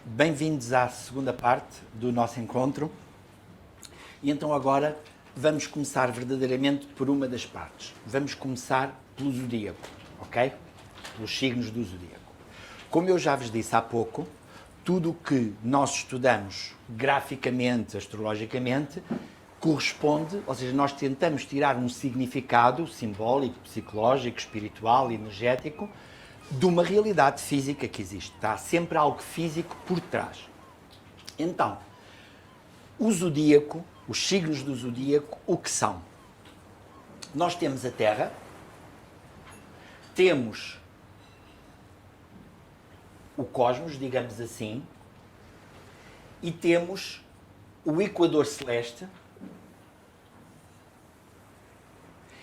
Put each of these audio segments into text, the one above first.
Bem-vindos à segunda parte do nosso encontro. E então agora vamos começar verdadeiramente por uma das partes. Vamos começar pelo zodíaco, ok? Pelos signos do zodíaco. Como eu já vos disse há pouco, tudo o que nós estudamos graficamente, astrologicamente, corresponde, ou seja, nós tentamos tirar um significado simbólico, psicológico, espiritual, energético, de uma realidade física que existe. Está sempre algo físico por trás. Então, o zodíaco, os signos do zodíaco, o que são? Nós temos a Terra, temos o cosmos, digamos assim, e temos o equador celeste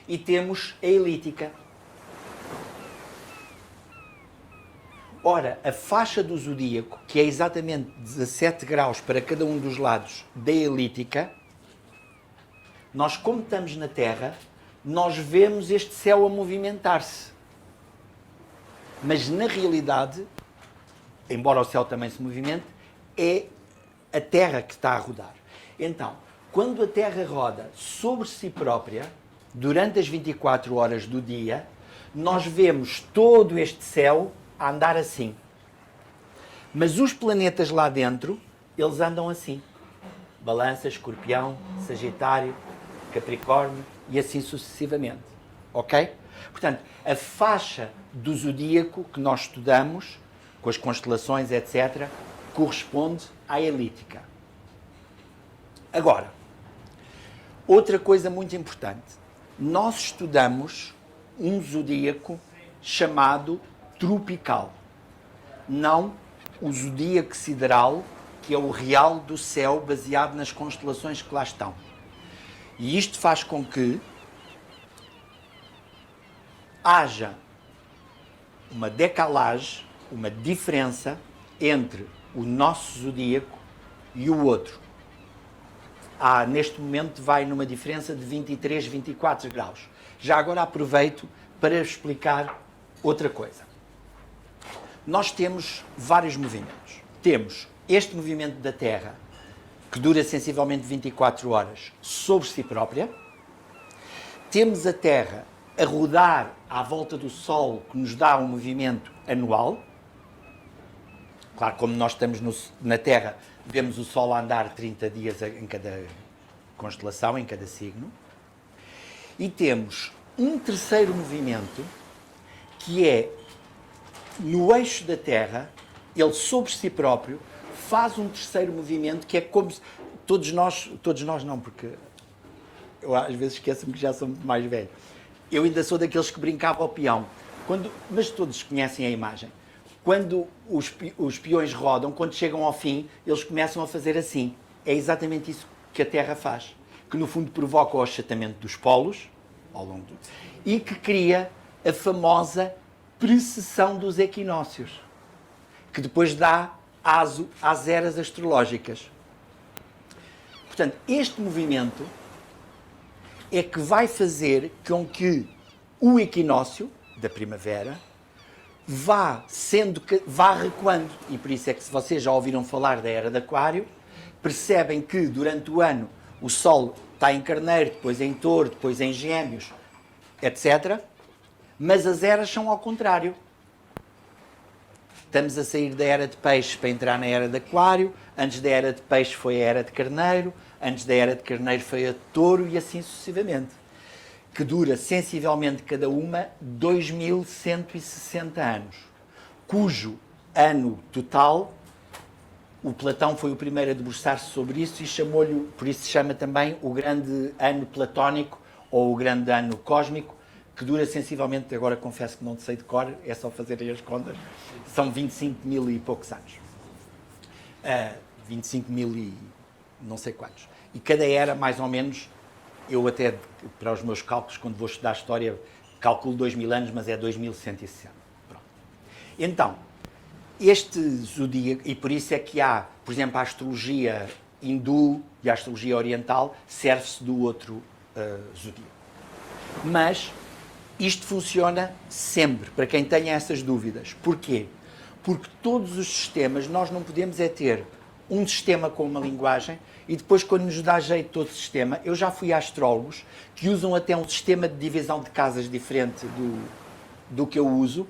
e temos a elíptica. Ora, a faixa do zodíaco, que é exatamente 17 graus para cada um dos lados da elíptica, nós, como estamos na Terra, nós vemos este céu a movimentar-se. Mas, na realidade, embora o céu também se movimente, é a Terra que está a rodar. Então, quando a Terra roda sobre si própria, durante as 24 horas do dia, nós vemos todo este céu a andar assim. Mas os planetas lá dentro, eles andam assim. Balança, Escorpião, Sagitário, Capricórnio e assim sucessivamente. Ok? Portanto, a faixa do zodíaco que nós estudamos, com as constelações, etc., corresponde à elíptica. Agora, outra coisa muito importante. Nós estudamos um zodíaco chamado tropical. Não o zodíaco sideral, que é o real do céu baseado nas constelações que lá estão. E isto faz com que haja uma decalagem, uma diferença entre o nosso zodíaco e o outro. Neste momento vai numa diferença de 23, 24 graus. Já agora aproveito para explicar outra coisa. Nós temos vários movimentos. Temos este movimento da Terra, que dura sensivelmente 24 horas, sobre si própria. Temos a Terra a rodar à volta do Sol, que nos dá um movimento anual. Claro, como nós estamos na Terra, vemos o Sol a andar 30 dias em cada constelação, em cada signo. E temos um terceiro movimento, que é no eixo da Terra, ele sobre si próprio faz um terceiro movimento que é como se todos nós não, porque eu às vezes esqueço-me que já sou muito mais velho. Eu ainda sou daqueles que brincava ao peão. Mas todos conhecem a imagem. Quando os peões rodam, quando chegam ao fim, eles começam a fazer assim. É exatamente isso que a Terra faz. Que no fundo provoca o achatamento dos polos, ao longo e que cria a famosa precessão dos equinócios, que depois dá aso às eras astrológicas. Portanto, este movimento é que vai fazer com que o equinócio da primavera vá recuando. E por isso é que, se vocês já ouviram falar da era de Aquário, percebem que durante o ano o Sol está em Carneiro, depois em Touro, depois em Gêmeos, etc. Mas as eras são ao contrário. Estamos a sair da era de Peixes para entrar na era de Aquário. Antes da era de Peixes foi a era de Carneiro. Antes da era de Carneiro foi a de Touro e assim sucessivamente. Que dura sensivelmente cada uma 2160 anos. Cujo ano total, o Platão foi o primeiro a debruçar-se sobre isso e chamou-lhe, por isso se chama também o grande ano platónico ou o grande ano cósmico, que dura sensivelmente, agora confesso que não sei de cor, é só fazer aí as contas, são 25 mil e poucos anos. 25 mil e não sei quantos. E cada era, mais ou menos, eu até, para os meus cálculos, quando vou estudar história, calculo 2000 anos, mas é 2160. Pronto. Então, este zodíaco, e por isso é que há, por exemplo, a astrologia hindu e a astrologia oriental, serve-se do outro zodíaco. Mas isto funciona sempre, para quem tenha essas dúvidas. Porquê? Porque todos os sistemas, nós não podemos é ter um sistema com uma linguagem e depois, quando nos dá jeito todo o sistema, eu já fui a astrólogos que usam até um sistema de divisão de casas diferente do que eu uso.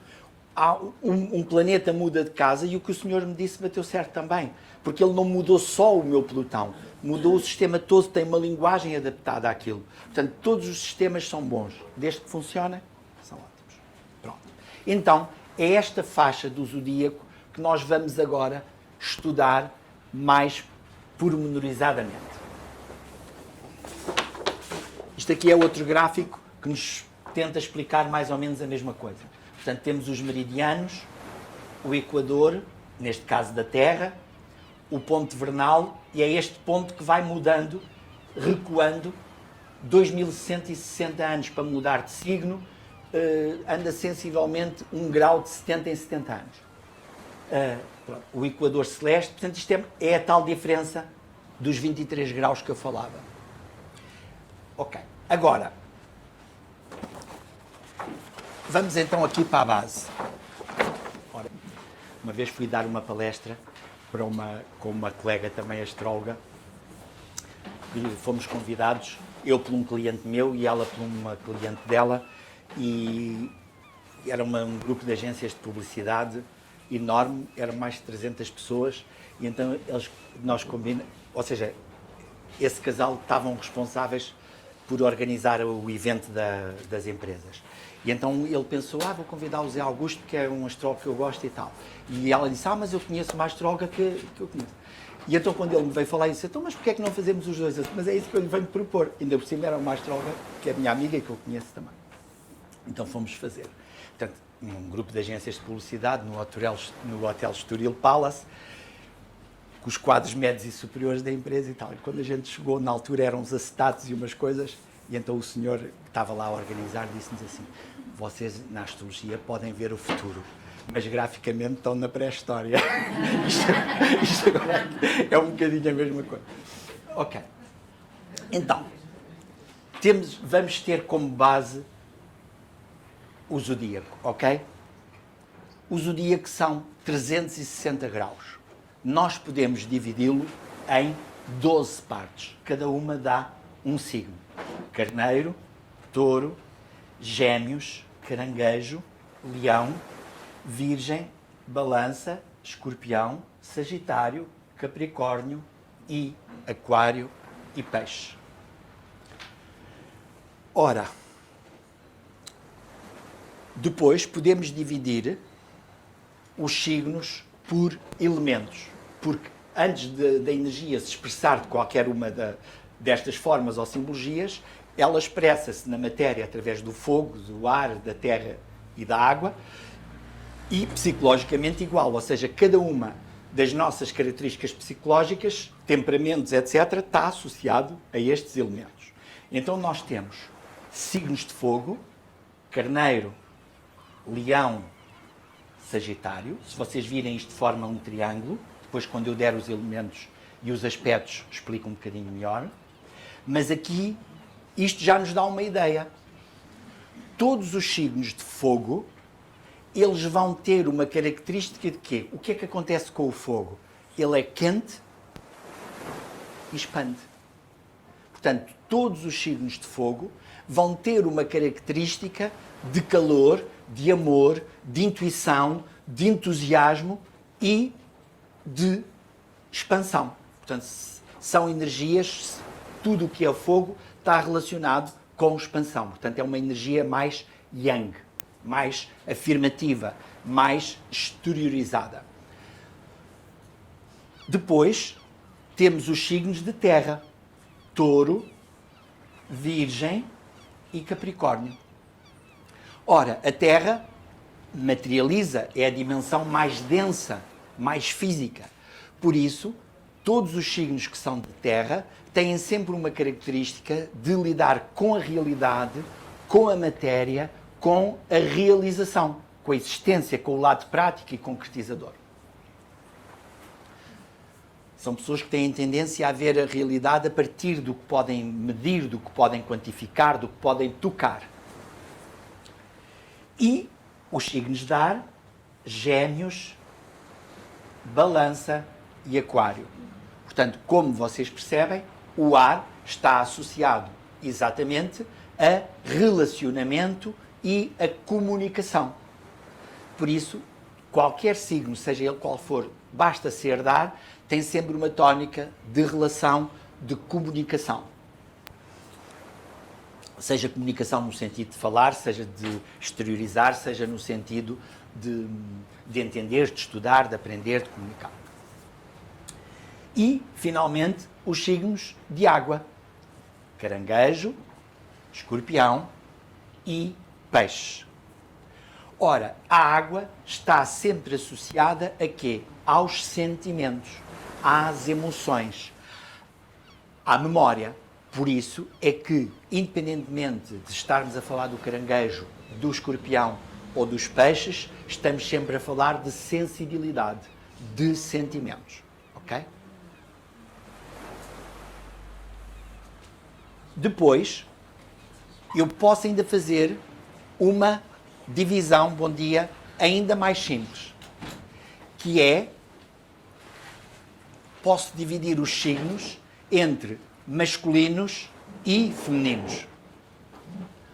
Um planeta muda de casa e o que o senhor me disse bateu certo também. Porque ele não mudou só o meu pelotão, mudou o sistema todo, tem uma linguagem adaptada àquilo. Portanto, todos os sistemas são bons, desde que funcionem, são ótimos. Pronto. Então, é esta faixa do zodíaco que nós vamos agora estudar mais pormenorizadamente. Isto aqui é outro gráfico que nos tenta explicar mais ou menos a mesma coisa. Portanto, temos os meridianos, o equador, neste caso da Terra, o ponto vernal, e é este ponto que vai mudando, recuando, 2160 anos para mudar de signo, anda sensivelmente 1 grau de 70 em 70 anos. O equador celeste, portanto, isto é a tal diferença dos 23 graus que eu falava. Ok, agora, vamos então aqui para a base. Ora, uma vez fui dar uma palestra com uma colega também astróloga e fomos convidados, eu por um cliente meu e ela por uma cliente dela, e era um grupo de agências de publicidade enorme, eram mais de 300 pessoas, e então nós combinamos, ou seja, esse casal estavam responsáveis por organizar o evento das empresas. E então ele pensou, vou convidar o Zé Augusto, que é um astrólogo que eu gosto e tal. E ela disse, mas eu conheço uma astróloga que eu conheço. E então quando ele me veio falar, eu disse, mas porquê é que não fazemos os dois? Mas é isso que eu lhe venho propor. Ainda por cima era uma astróloga, que é minha amiga e que eu conheço também. Então fomos fazer. Portanto, um grupo de agências de publicidade no Hotel Estoril Palace, com os quadros médios e superiores da empresa e tal. E quando a gente chegou, na altura eram uns acetatos e umas coisas, e então o senhor que estava lá a organizar disse-nos assim, vocês na astrologia podem ver o futuro, mas graficamente estão na pré-história. isto agora é um bocadinho a mesma coisa. Ok. Então, vamos ter como base o zodíaco, ok? O zodíaco são 360 graus. Nós podemos dividi-lo em 12 partes. Cada uma dá um signo. Carneiro, touro, gêmeos, caranguejo, leão, virgem, balança, escorpião, sagitário, capricórnio e aquário e peixe. Ora, depois podemos dividir os signos por elementos, porque antes da energia se expressar de qualquer uma destas formas ou simbologias, ela expressa-se na matéria através do fogo, do ar, da terra e da água, e psicologicamente igual, ou seja, cada uma das nossas características psicológicas, temperamentos, etc., está associado a estes elementos. Então nós temos signos de fogo, carneiro, leão, sagitário. Se vocês virem isto forma um triângulo, depois quando eu der os elementos e os aspectos explico um bocadinho melhor. Mas aqui, isto já nos dá uma ideia. Todos os signos de fogo, eles vão ter uma característica de quê? O que é que acontece com o fogo? Ele é quente e expande. Portanto, todos os signos de fogo vão ter uma característica de calor, de amor, de intuição, de entusiasmo e de expansão. Portanto, são energias, tudo o que é fogo está relacionado com expansão. Portanto, é uma energia mais yang, mais afirmativa, mais exteriorizada. Depois, temos os signos de terra, touro, virgem e capricórnio. Ora, a terra materializa, é a dimensão mais densa, mais física. Por isso, todos os signos que são de terra têm sempre uma característica de lidar com a realidade, com a matéria, com a realização, com a existência, com o lado prático e concretizador. São pessoas que têm tendência a ver a realidade a partir do que podem medir, do que podem quantificar, do que podem tocar. E os signos de ar, gêmeos, balança e aquário. Portanto, como vocês percebem, o ar está associado exatamente a relacionamento e a comunicação. Por isso, qualquer signo, seja ele qual for, basta se herdar, tem sempre uma tónica de relação, de comunicação. Seja comunicação no sentido de falar, seja de exteriorizar, seja no sentido de entender, de estudar, de aprender, de comunicar. E, finalmente, os signos de água. Caranguejo, escorpião e peixe. Ora, a água está sempre associada a quê? Aos sentimentos, às emoções, à memória. Por isso é que, independentemente de estarmos a falar do caranguejo, do escorpião ou dos peixes, estamos sempre a falar de sensibilidade, de sentimentos. Ok? Depois, eu posso ainda fazer uma divisão, bom dia, ainda mais simples, que é, posso dividir os signos entre masculinos e femininos.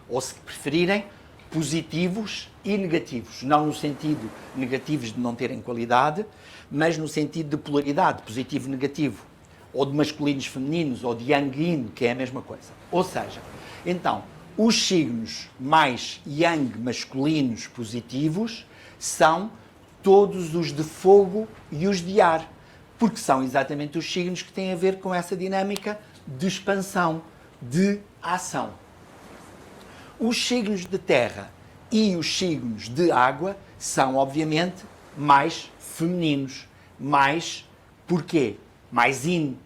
Ou, se preferirem, positivos e negativos. Não no sentido negativos de não terem qualidade, mas no sentido de polaridade, positivo e negativo. Ou de masculinos femininos, ou de yang yin, que é a mesma coisa. Ou seja, então, os signos mais yang masculinos positivos são todos os de fogo e os de ar, porque são exatamente os signos que têm a ver com essa dinâmica de expansão, de ação. Os signos de terra e os signos de água são, obviamente, mais femininos, mais, porquê? Mais yin,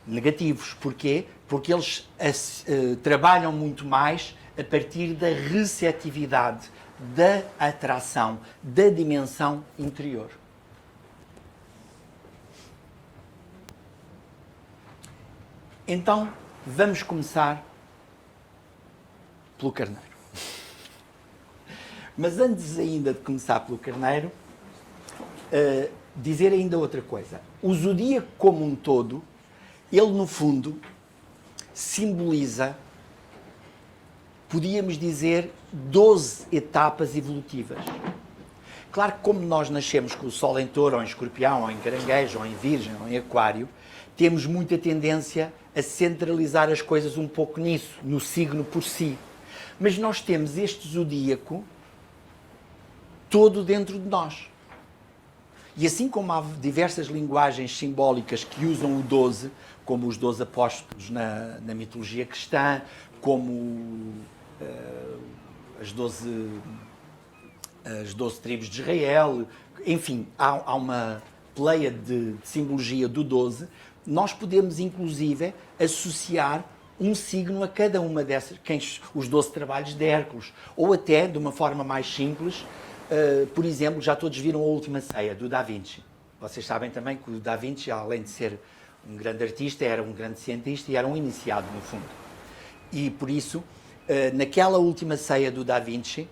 negativos. Porquê? Porque eles trabalham muito mais a partir da receptividade, da atração, da dimensão interior. Então, vamos começar pelo carneiro. Mas antes ainda de começar pelo carneiro, dizer ainda outra coisa. O zodíaco como um todo, ele no fundo simboliza, podíamos dizer, 12 etapas evolutivas. Claro que como nós nascemos com o Sol em Touro, ou em Escorpião, ou em Caranguejo, ou em Virgem, ou em Aquário, temos muita tendência a centralizar as coisas um pouco nisso, no signo por si. Mas nós temos este zodíaco todo dentro de nós. E assim como há diversas linguagens simbólicas que usam o 12, como os 12 apóstolos na mitologia cristã, como as 12 tribos de Israel, enfim, há uma pleia de simbologia do 12, nós podemos inclusive associar um signo a cada uma dessas, os 12 trabalhos de Hércules, ou até, de uma forma mais simples, por exemplo, já todos viram A Última Ceia, do Da Vinci. Vocês sabem também que o Da Vinci, além de ser um grande artista, era um grande cientista e era um iniciado, no fundo. E, por isso, naquela Última Ceia do Da Vinci,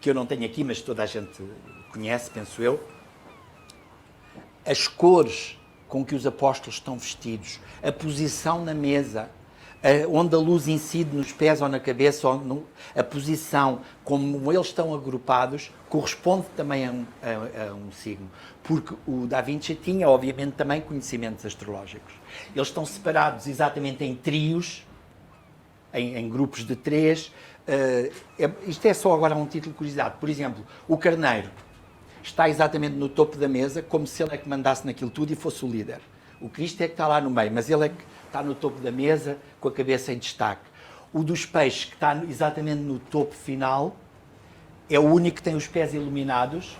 que eu não tenho aqui, mas toda a gente conhece, penso eu, as cores com que os apóstolos estão vestidos, a posição na mesa, onde a luz incide nos pés ou na cabeça, a posição, como eles estão agrupados, corresponde também a um signo. Porque o Da Vinci tinha, obviamente, também conhecimentos astrológicos. Eles estão separados exatamente em trios, em grupos de 3. Isto é só agora um título de curiosidade. Por exemplo, o carneiro está exatamente no topo da mesa, como se ele é que mandasse naquilo tudo e fosse o líder. O Cristo é que está lá no meio, mas ele é que está no topo da mesa, com a cabeça em destaque. O dos peixes, que está exatamente no topo final, é o único que tem os pés iluminados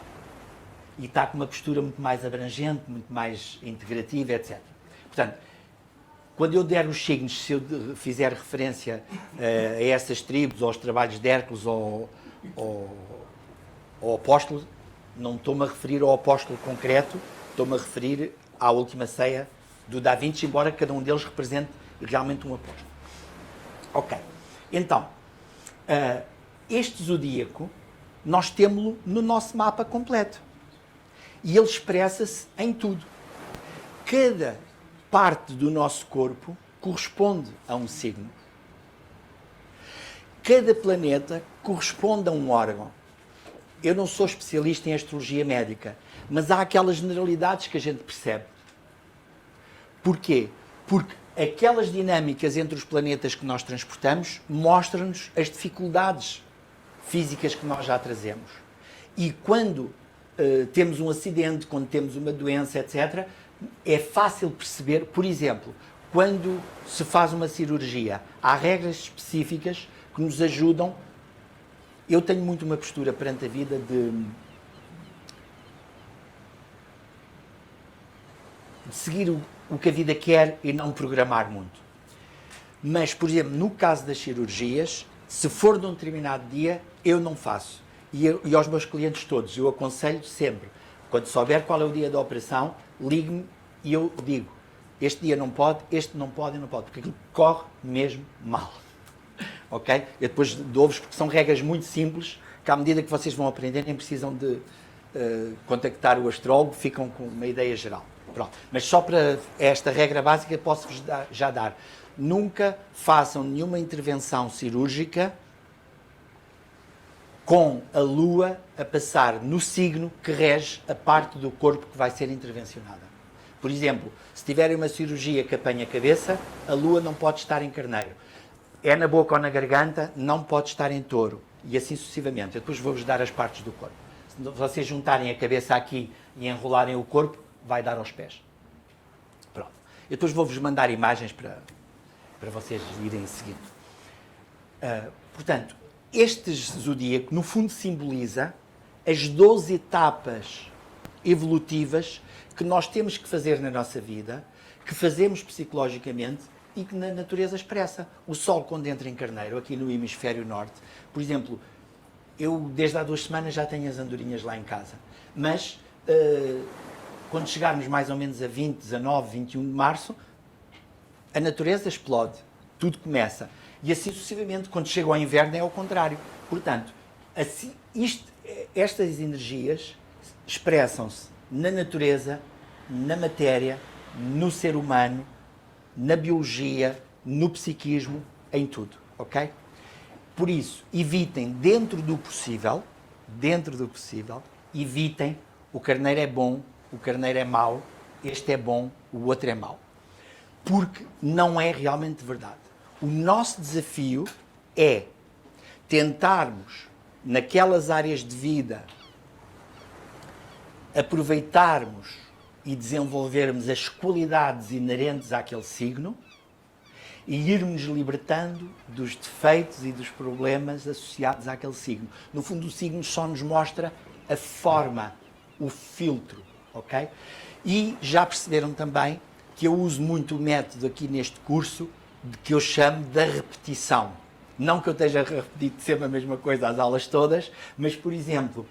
e está com uma postura muito mais abrangente, muito mais integrativa, etc. Portanto, quando eu der os signos, se eu fizer referência a essas tribos, aos trabalhos de Hércules ou ao apóstolo, não estou-me a referir ao apóstolo concreto, estou-me a referir à Última Ceia do Da Vinci, embora cada um deles represente realmente um apóstolo. Ok. Então, este zodíaco, nós temos-lo no nosso mapa completo. E ele expressa-se em tudo. Cada parte do nosso corpo corresponde a um signo. Cada planeta corresponde a um órgão. Eu não sou especialista em astrologia médica, mas há aquelas generalidades que a gente percebe. Porquê? Porque aquelas dinâmicas entre os planetas que nós transportamos mostram-nos as dificuldades físicas que nós já trazemos. E quando temos um acidente, quando temos uma doença, etc., é fácil perceber, por exemplo, quando se faz uma cirurgia, há regras específicas que nos ajudam. Eu tenho muito uma postura perante a vida de seguir o que a vida quer e não programar muito. Mas, por exemplo, no caso das cirurgias, se for de um determinado dia, eu não faço. E aos meus clientes todos, eu aconselho sempre, quando souber qual é o dia da operação, ligue-me e eu digo, este dia não pode, este não pode e não pode, porque aquilo corre mesmo mal. Ok? Eu depois dou-vos, porque são regras muito simples, que à medida que vocês vão aprender, nem precisam de contactar o astrólogo, ficam com uma ideia geral. Pronto. Mas só para esta regra básica posso-vos já dar. Nunca façam nenhuma intervenção cirúrgica com a Lua a passar no signo que rege a parte do corpo que vai ser intervencionada. Por exemplo, se tiverem uma cirurgia que apanha a cabeça, a Lua não pode estar em Carneiro. É na boca ou na garganta, não pode estar em Touro. E assim sucessivamente. Eu depois vou-vos dar as partes do corpo. Se vocês juntarem a cabeça aqui e enrolarem o corpo, vai dar aos pés. Pronto. Eu depois vou-vos mandar imagens para vocês irem seguindo. Portanto, este zodíaco, no fundo, simboliza as 12 etapas evolutivas que nós temos que fazer na nossa vida, que fazemos psicologicamente e que na natureza expressa. O Sol, quando entra em Carneiro, aqui no hemisfério norte, por exemplo, eu desde há 2 semanas já tenho as andorinhas lá em casa, mas quando chegarmos mais ou menos a 20, 19, 21 de março, a natureza explode, tudo começa. E assim sucessivamente, quando chega ao inverno é ao contrário. Portanto, assim, estas energias expressam-se na natureza, na matéria, no ser humano, na biologia, no psiquismo, em tudo, ok? Por isso, evitem, dentro do possível, evitem o carneiro é bom, o carneiro é mau, este é bom, o outro é mau. Porque não é realmente verdade. O nosso desafio é tentarmos, naquelas áreas de vida, aproveitarmos e desenvolvermos as qualidades inerentes àquele signo e irmos libertando dos defeitos e dos problemas associados àquele signo. No fundo, o signo só nos mostra a forma, o filtro, ok? E já perceberam também que eu uso muito o método aqui neste curso de que eu chamo da repetição. Não que eu esteja a repetir sempre a mesma coisa às aulas todas, mas, por exemplo,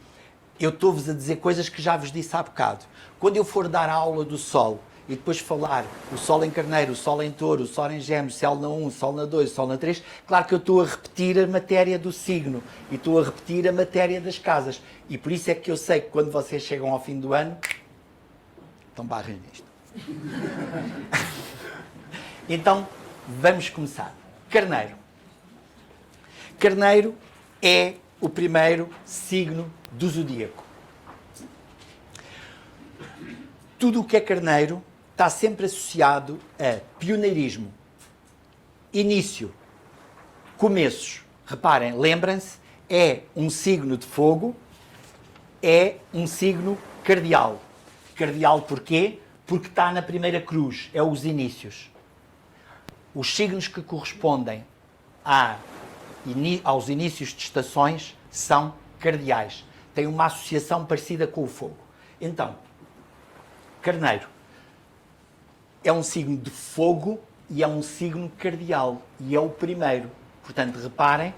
eu estou-vos a dizer coisas que já vos disse há bocado. Quando eu for dar a aula do Sol e depois falar o Sol em Carneiro, o Sol em Touro, o Sol em Gêmeos, Sol na 1, Sol na 2, Sol na 3, claro que eu estou a repetir a matéria do signo e estou a repetir a matéria das casas. E por isso é que eu sei que quando vocês chegam ao fim do ano, então barrem nisto. Então, vamos começar. Carneiro. Carneiro é o primeiro signo do zodíaco. Tudo o que é carneiro está sempre associado a pioneirismo, início, começos. Reparem, lembrem-se, é um signo de fogo, é um signo cardial. Cardial porquê? Porque está na primeira cruz, é os inícios. Os signos que correspondem aos inícios de estações são cardeais. Têm uma associação parecida com o fogo. Então, Carneiro é um signo de fogo e é um signo cardial. E é o primeiro. Portanto, reparem,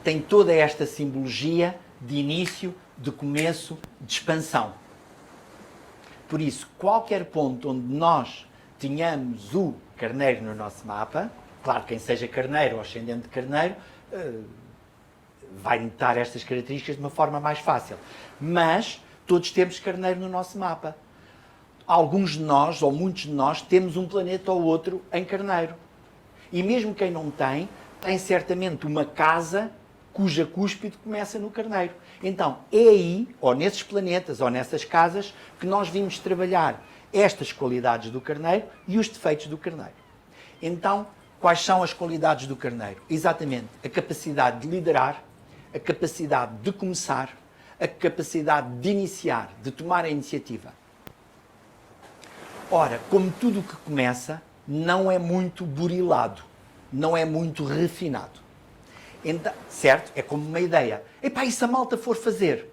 tem toda esta simbologia de início, de começo, de expansão. Por isso, qualquer ponto onde nós tenhamos o carneiro no nosso mapa, claro, quem seja carneiro ou ascendente de carneiro, vai notar estas características de uma forma mais fácil. Mas, Todos temos carneiro no nosso mapa. Alguns de nós, ou muitos de nós, temos um planeta ou outro em carneiro. E mesmo quem não tem, tem certamente uma casa cuja cúspide começa no carneiro. Então, é aí, ou nesses planetas, ou nessas casas, que nós vimos trabalhar estas qualidades do carneiro e os defeitos do carneiro. Então, quais são as qualidades do carneiro? Exatamente a capacidade de liderar, a capacidade de começar, a capacidade de iniciar, de tomar a iniciativa. Ora, como tudo o que começa, não é muito burilado, não é muito refinado. Então, certo? É como uma ideia. Epá, e se a malta for fazer?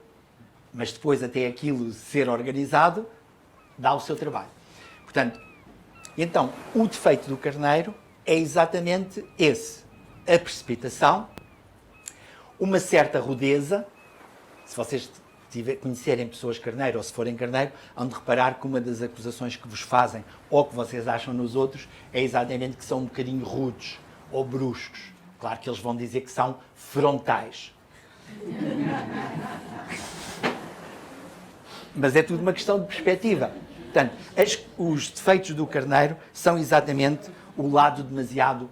Mas depois até aquilo ser organizado, dá o seu trabalho. Portanto, então, o defeito do carneiro é exatamente esse. A precipitação, uma certa rudeza. Se vocês conhecerem pessoas carneiro ou se forem carneiro, hão de reparar que uma das acusações que vos fazem ou que vocês acham nos outros é exatamente que são um bocadinho rudes ou bruscos. Claro que eles vão dizer que são frontais. Mas é tudo uma questão de perspectiva. Portanto, os defeitos do carneiro são exatamente o lado demasiado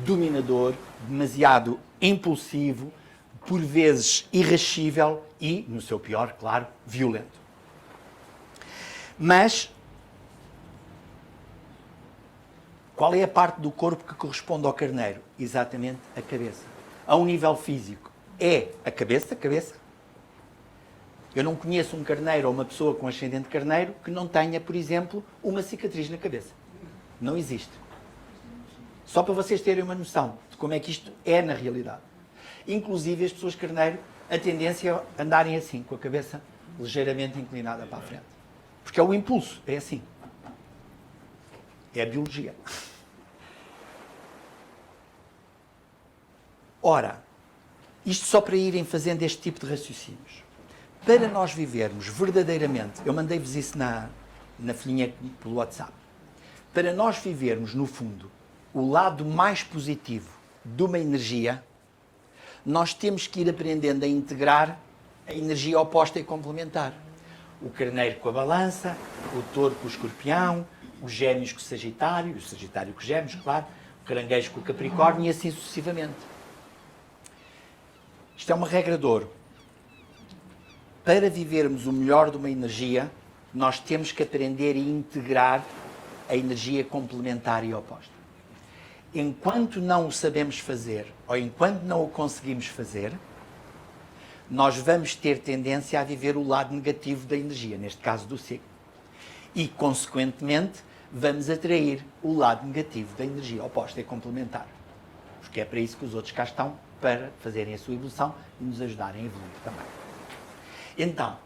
dominador, demasiado impulsivo, por vezes irascível e, no seu pior, claro, violento. Mas, qual é a parte do corpo que corresponde ao carneiro? Exatamente a cabeça. A um nível físico, é a cabeça. Eu não conheço um carneiro ou uma pessoa com ascendente carneiro que não tenha, por exemplo, uma cicatriz na cabeça. Não existe. Só para vocês terem uma noção de como é que isto é na realidade. Inclusive, as pessoas carneiro, a tendência é andarem assim, com a cabeça ligeiramente inclinada para a frente. Porque é o impulso, é assim. É a biologia. Ora, isto só para irem fazendo este tipo de raciocínios. Para nós vivermos verdadeiramente, eu mandei-vos isso na folhinha pelo WhatsApp, para nós vivermos, no fundo, o lado mais positivo de uma energia, nós temos que ir aprendendo a integrar a energia oposta e complementar. O carneiro com a balança, o touro com o escorpião, os gêmeos com o sagitário com os gêmeos, claro, o caranguejo com o capricórnio e assim sucessivamente. Isto é uma regra de ouro. Para vivermos o melhor de uma energia, nós temos que aprender a integrar a energia complementar e oposta. Enquanto não o sabemos fazer, ou enquanto não o conseguimos fazer, nós vamos ter tendência a viver o lado negativo da energia, neste caso do signo. E, consequentemente, vamos atrair o lado negativo da energia oposta e complementar. Porque é para isso que os outros cá estão, para fazerem a sua evolução e nos ajudarem a evoluir também. Então,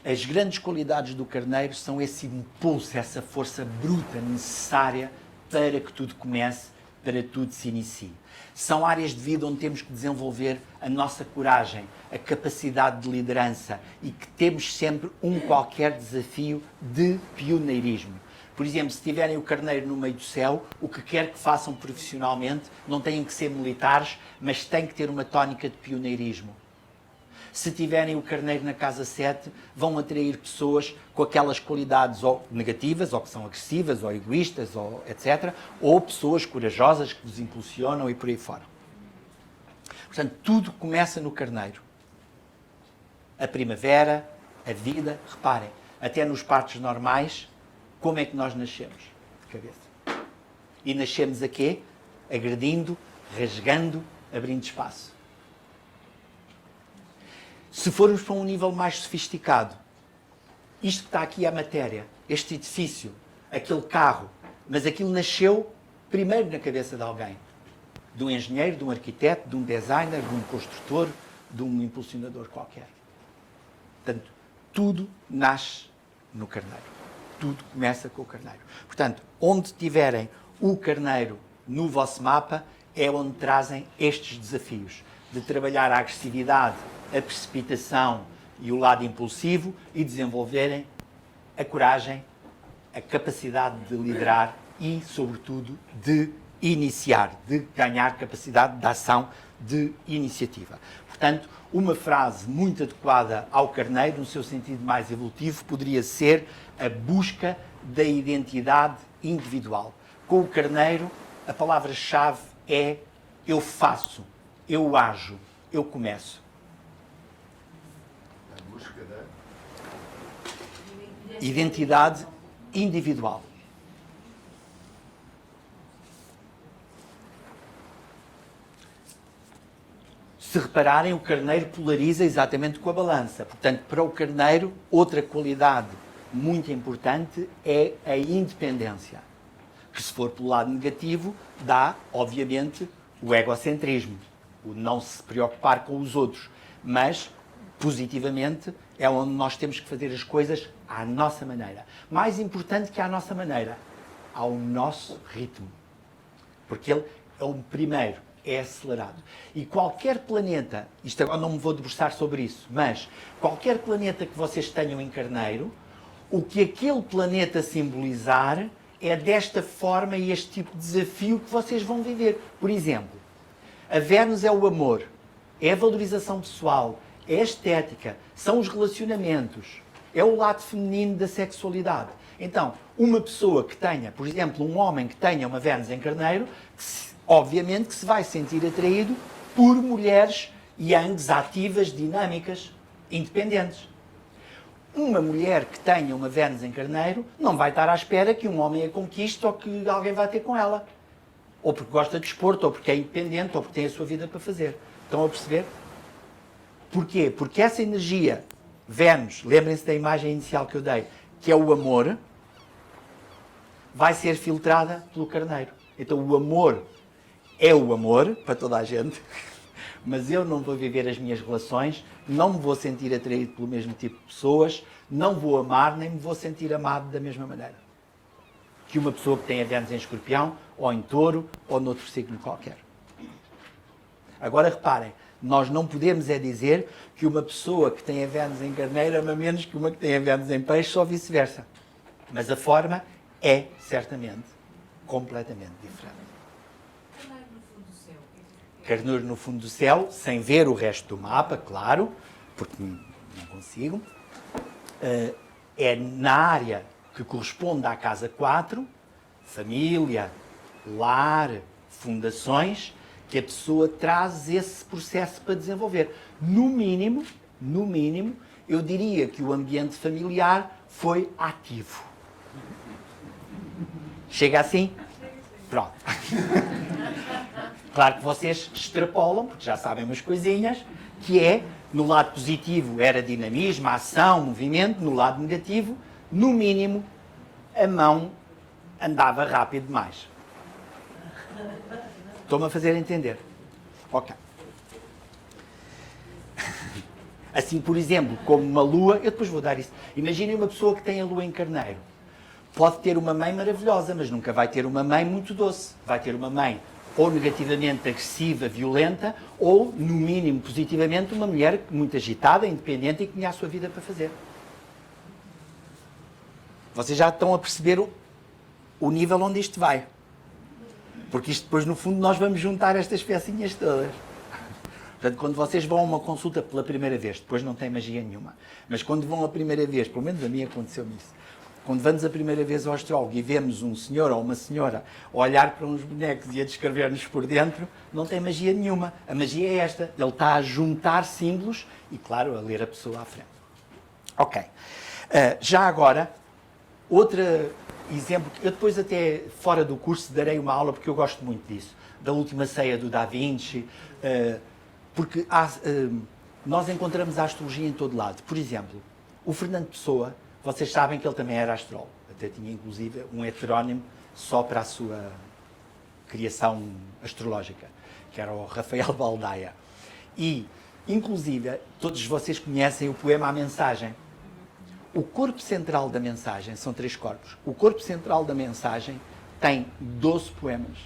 as grandes qualidades do carneiro são esse impulso, essa força bruta necessária para que tudo comece, para que tudo se inicie. São áreas de vida onde temos que desenvolver a nossa coragem, a capacidade de liderança e que temos sempre um qualquer desafio de pioneirismo. Por exemplo, se tiverem o carneiro no meio do céu, o que quer que façam profissionalmente, não têm que ser militares, mas têm que ter uma tónica de pioneirismo. Se tiverem o carneiro na casa 7, vão atrair pessoas com aquelas qualidades ou negativas, ou que são agressivas, ou egoístas, ou etc. Ou pessoas corajosas que vos impulsionam e por aí fora. Portanto, tudo começa no carneiro. A primavera, a vida, reparem, até nos partos normais, como é que nós nascemos? De cabeça. E nascemos a quê? Agredindo, rasgando, abrindo espaço. Se formos para um nível mais sofisticado, isto que está aqui é a matéria, este edifício, aquele carro, mas aquilo nasceu primeiro na cabeça de alguém. De um engenheiro, de um arquiteto, de um designer, de um construtor, de um impulsionador qualquer. Portanto, tudo nasce no carneiro. Tudo começa com o carneiro. Portanto, onde tiverem o carneiro no vosso mapa, é onde trazem estes desafios de trabalhar a agressividade, a precipitação e o lado impulsivo e desenvolverem a coragem, a capacidade de liderar e, sobretudo, de iniciar, de ganhar capacidade de ação, de iniciativa. Portanto, uma frase muito adequada ao carneiro, no seu sentido mais evolutivo, poderia ser a busca da identidade individual. Com o carneiro, a palavra-chave é eu faço, eu ajo, eu começo. A busca da Identidade individual. Se repararem, o carneiro polariza exatamente com a balança. Portanto, para o carneiro, outra qualidade muito importante é a independência. Que, se for pelo lado negativo, dá, obviamente, o egocentrismo, o não se preocupar com os outros. Mas, positivamente, é onde nós temos que fazer as coisas à nossa maneira. Mais importante que à nossa maneira, ao nosso ritmo. Porque ele é o primeiro, é acelerado. E qualquer planeta, isto agora não me vou debruçar sobre isso, mas qualquer planeta que vocês tenham em carneiro, o que aquele planeta simbolizar é desta forma e este tipo de desafio que vocês vão viver. Por exemplo, a Vênus é o amor, é a valorização pessoal, é a estética, são os relacionamentos, é o lado feminino da sexualidade. Então, uma pessoa que tenha, por exemplo, um homem que tenha uma Vênus em carneiro, obviamente que se vai sentir atraído por mulheres yangs, ativas, dinâmicas, independentes. Uma mulher que tenha uma Vênus em carneiro não vai estar à espera que um homem a conquiste ou que alguém vá ter com ela. Ou porque gosta de desporto, ou porque é independente, ou porque tem a sua vida para fazer. Estão a perceber? Porquê? Porque essa energia, Vênus, lembrem-se da imagem inicial que eu dei, que é o amor, vai ser filtrada pelo carneiro. Então o amor é o amor para toda a gente, mas eu não vou viver as minhas relações, não me vou sentir atraído pelo mesmo tipo de pessoas, não vou amar, nem me vou sentir amado da mesma maneira que uma pessoa que tem a Vênus em Escorpião, ou em Touro, ou noutro signo qualquer. Agora reparem, nós não podemos é dizer que uma pessoa que tem a Vênus em Carneiro ama menos que uma que tem a Vênus em Peixe, ou vice-versa. Mas a forma é, certamente, completamente diferente. Carneiro no fundo do céu, sem ver o resto do mapa, claro, porque não consigo, é na área que corresponde à casa 4, família, lar, fundações, que a pessoa traz esse processo para desenvolver. No mínimo, eu diria que o ambiente familiar foi ativo. Chega assim? Pronto. Claro que vocês extrapolam, porque já sabem umas coisinhas, que é, no lado positivo era dinamismo, ação, movimento, no lado negativo, no mínimo, a mão andava rápido demais. Estou-me a fazer entender. Ok. Assim, por exemplo, como uma lua, eu depois vou dar isso. Imaginem uma pessoa que tem a lua em Carneiro. Pode ter uma mãe maravilhosa, mas nunca vai ter uma mãe muito doce. Vai ter uma mãe ou negativamente agressiva, violenta, ou, no mínimo, positivamente, uma mulher muito agitada, independente e que tinha a sua vida para fazer. Vocês já estão a perceber o nível onde isto vai. Porque isto depois, no fundo, nós vamos juntar estas pecinhas todas. Portanto, quando vocês vão a uma consulta pela primeira vez, depois não tem magia nenhuma, mas quando vão a primeira vez, pelo menos a mim aconteceu-me isso, quando vamos a primeira vez ao astrólogo e vemos um senhor ou uma senhora a olhar para uns bonecos e a descrever-nos por dentro, não tem magia nenhuma. A magia é esta. Ele está a juntar símbolos e, claro, a ler a pessoa à frente. Ok. Já agora, outro exemplo, que eu depois até fora do curso darei uma aula, porque eu gosto muito disso, da Última Ceia do Da Vinci, porque nós encontramos a astrologia em todo lado. Por exemplo, o Fernando Pessoa, vocês sabem que ele também era astrólogo, até tinha inclusive um heterónimo só para a sua criação astrológica, que era o Rafael Baldaia. E, inclusive, todos vocês conhecem o poema A Mensagem. O corpo central da mensagem, são 3 corpos, o corpo central da mensagem tem 12 poemas.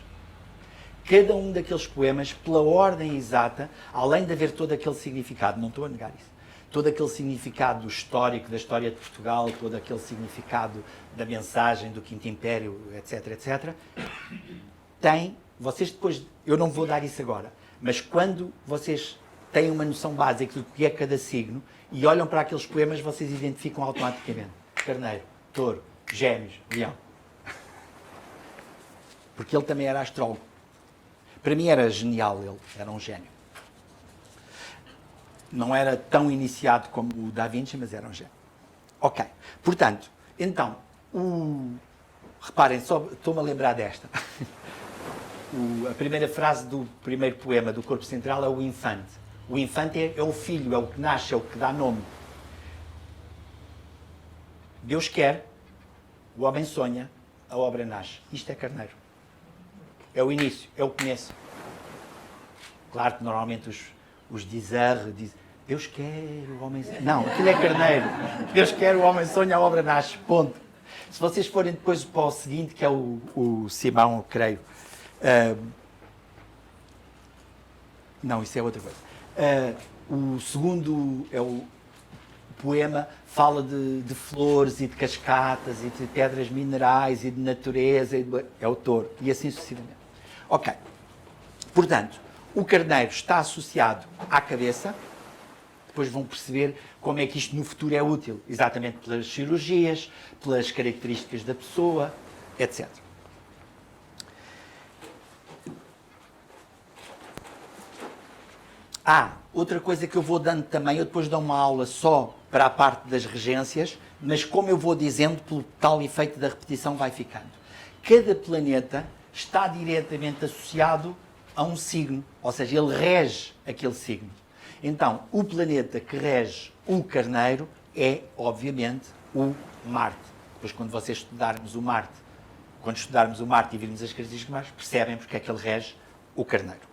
Cada um daqueles poemas, pela ordem exata, além de haver todo aquele significado, não estou a negar isso, todo aquele significado histórico da história de Portugal, todo aquele significado da mensagem do Quinto Império, etc., etc., tem vocês depois, eu não vou dar isso agora, mas quando vocês têm uma noção básica do que é cada signo e olham para aqueles poemas, vocês identificam automaticamente. Carneiro, Touro, Gêmeos, Leão. Porque ele também era astrólogo. Para mim era genial, ele era um gênio. Não era tão iniciado como o Da Vinci, mas era um gênio. Ok. Portanto, então, reparem, só estou-me a lembrar desta. A primeira frase do primeiro poema do Corpo Central é o infante. O infante é o filho, é o que nasce, é o que dá nome. Deus quer, o homem sonha, a obra nasce. Isto é Carneiro. É o início, é o começo. Claro que normalmente os dizem, Deus quer, o homem sonha. Não, aquilo é Carneiro. Deus quer, o homem sonha, a obra nasce. Ponto. Se vocês forem depois para o seguinte, que é o Simão, eu creio. Não, isso é outra coisa. O segundo é o poema, fala de flores e de cascatas e de pedras minerais e de natureza, é o touro, e assim sucessivamente. Ok. Portanto, o carneiro está associado à cabeça, depois vão perceber como é que isto no futuro é útil, exatamente pelas cirurgias, pelas características da pessoa, etc. Outra coisa que eu vou dando também, eu depois dou uma aula só para a parte das regências, mas como eu vou dizendo, pelo tal efeito da repetição vai ficando. Cada planeta está diretamente associado a um signo, ou seja, ele rege aquele signo. Então, o planeta que rege o carneiro é, obviamente, o Marte. Depois, quando vocês estudarmos o Marte, e virmos as características mais, percebem porque é que ele rege o carneiro.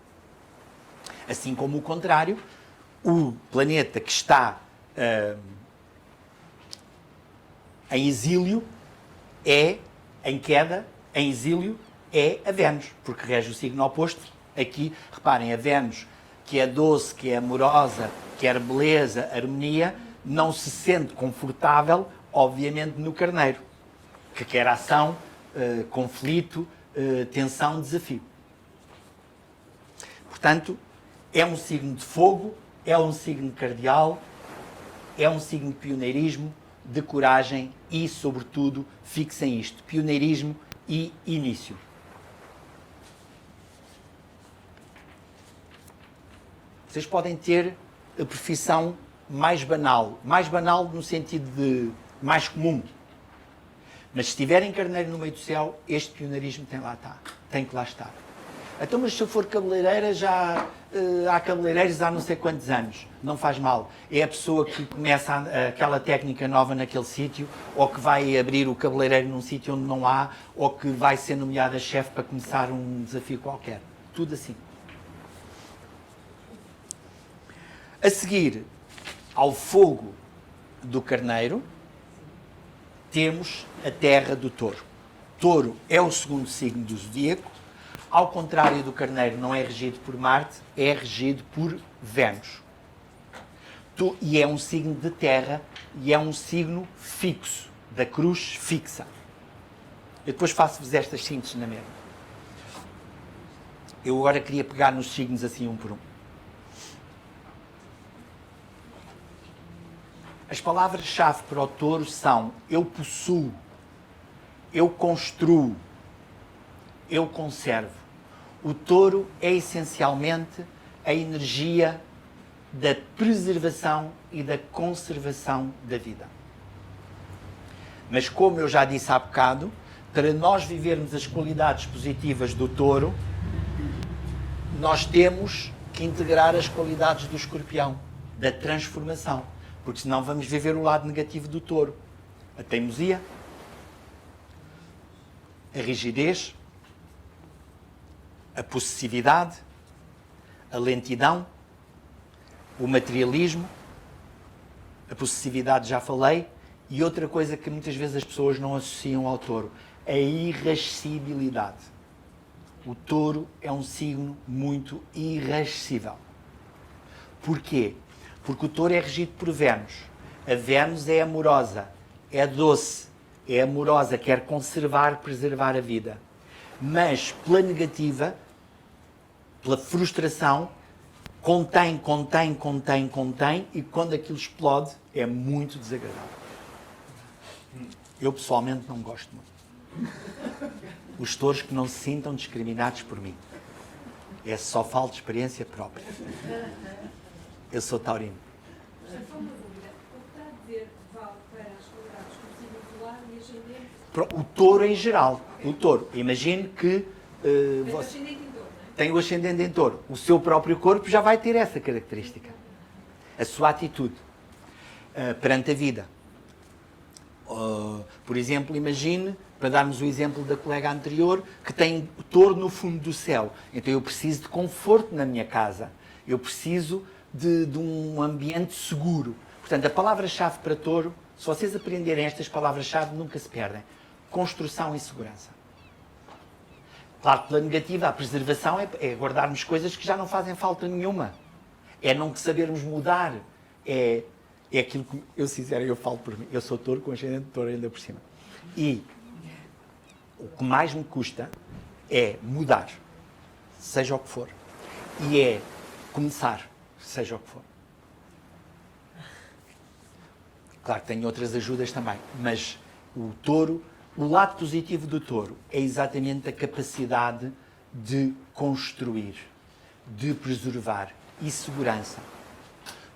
Assim como o contrário, o planeta que está em exílio é, em queda, em exílio, é a Vênus, porque rege o signo oposto. Aqui, reparem, a Vênus, que é doce, que é amorosa, quer beleza, harmonia, não se sente confortável, obviamente, no carneiro, que quer ação, conflito, tensão, desafio. Portanto, é um signo de fogo, é um signo cardial, é um signo de pioneirismo, de coragem e, sobretudo, fixem isto, pioneirismo e início. Vocês podem ter a profissão mais banal no sentido de mais comum, mas se tiverem carneiro no meio do céu, este pioneirismo tem que lá estar. Então, mas se eu for cabeleireira, já há cabeleireiros há não sei quantos anos. Não faz mal. É a pessoa que começa aquela técnica nova naquele sítio, ou que vai abrir o cabeleireiro num sítio onde não há, ou que vai ser nomeada chefe para começar um desafio qualquer. Tudo assim. A seguir ao fogo do carneiro, temos a terra do touro. Touro é o segundo signo do zodíaco. Ao contrário do carneiro, não é regido por Marte, é regido por Vênus. E é um signo de terra e é um signo fixo, da cruz fixa. Eu depois faço-vos estas sínteses na mesma. Eu agora queria pegar nos signos assim um por um. As palavras-chave para o touro são eu possuo, eu construo, eu conservo. O touro é essencialmente a energia da preservação e da conservação da vida. Mas como eu já disse há bocado, para nós vivermos as qualidades positivas do touro, nós temos que integrar as qualidades do escorpião, da transformação, porque senão vamos viver o lado negativo do touro. A teimosia, a rigidez, a possessividade, a lentidão, o materialismo, a possessividade já falei, e outra coisa que muitas vezes as pessoas não associam ao touro, a irascibilidade. O touro é um signo muito irascível. Porquê? Porque o touro é regido por Vênus. A Vênus é amorosa, é doce, é amorosa, quer conservar, preservar a vida. Mas, pela negativa, pela frustração, contém, contém, contém, contém, e quando aquilo explode é muito desagradável. Eu pessoalmente não gosto muito. Os touros que não se sintam discriminados por mim. É só falta de experiência própria. Eu sou taurino. Só uma dúvida. O que está a dizer vale para as qualidades como signo solar e ascendente? O touro em geral. O touro. Imagine que Tem o você ascendente em touro, não é? tem o ascendente em touro. O seu próprio corpo já vai ter essa característica. A sua atitude perante a vida. Por exemplo, imagine, para darmos o exemplo da colega anterior, que tem o touro no fundo do céu. Então eu preciso de conforto na minha casa. Eu preciso de um ambiente seguro. Portanto, a palavra-chave para touro, se vocês aprenderem estas palavras-chave, nunca se perdem. Construção e segurança. Claro que pela negativa, a preservação é guardarmos coisas que já não fazem falta nenhuma. É não sabermos mudar. É aquilo que eu, sincero, eu falo por mim. Eu sou touro com ascendente de touro ainda por cima. E o que mais me custa é mudar, seja o que for. E é começar, seja o que for. Claro que tenho outras ajudas também, mas o touro, o lado positivo do touro é exatamente a capacidade de construir, de preservar e segurança.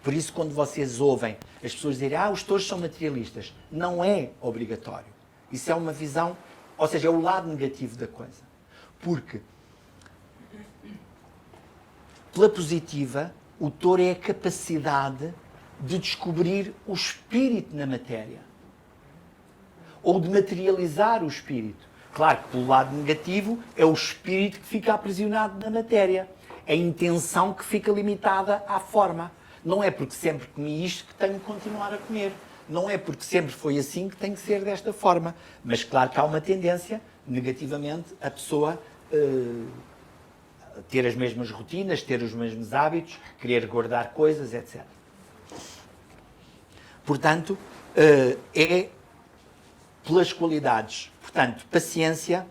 Por isso, quando vocês ouvem as pessoas dizerem os touros são materialistas, não é obrigatório. Isso é uma visão, ou seja, é o lado negativo da coisa. Porque, pela positiva, o touro é a capacidade de descobrir o espírito na matéria. Ou de materializar o espírito. Claro que, pelo lado negativo, é o espírito que fica aprisionado na matéria. É a intenção que fica limitada à forma. Não é porque sempre comi isto que tenho que continuar a comer. Não é porque sempre foi assim que tem que ser desta forma. Mas claro que há uma tendência, negativamente, a pessoa ter as mesmas rotinas, ter os mesmos hábitos, querer guardar coisas, etc. Portanto, é pelas qualidades. Portanto, paciência,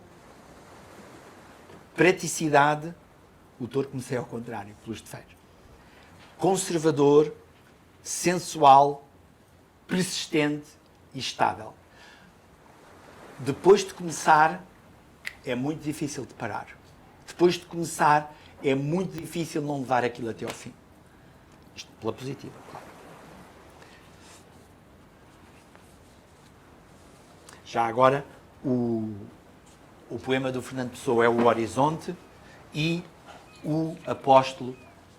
praticidade, o touro comecei ao contrário, pelos defeitos. Conservador, sensual, persistente e estável. Depois de começar, é muito difícil de parar. Depois de começar, é muito difícil não levar aquilo até ao fim. Isto pela positiva, claro. Já agora, o poema do Fernando Pessoa é o Horizonte e o Apóstolo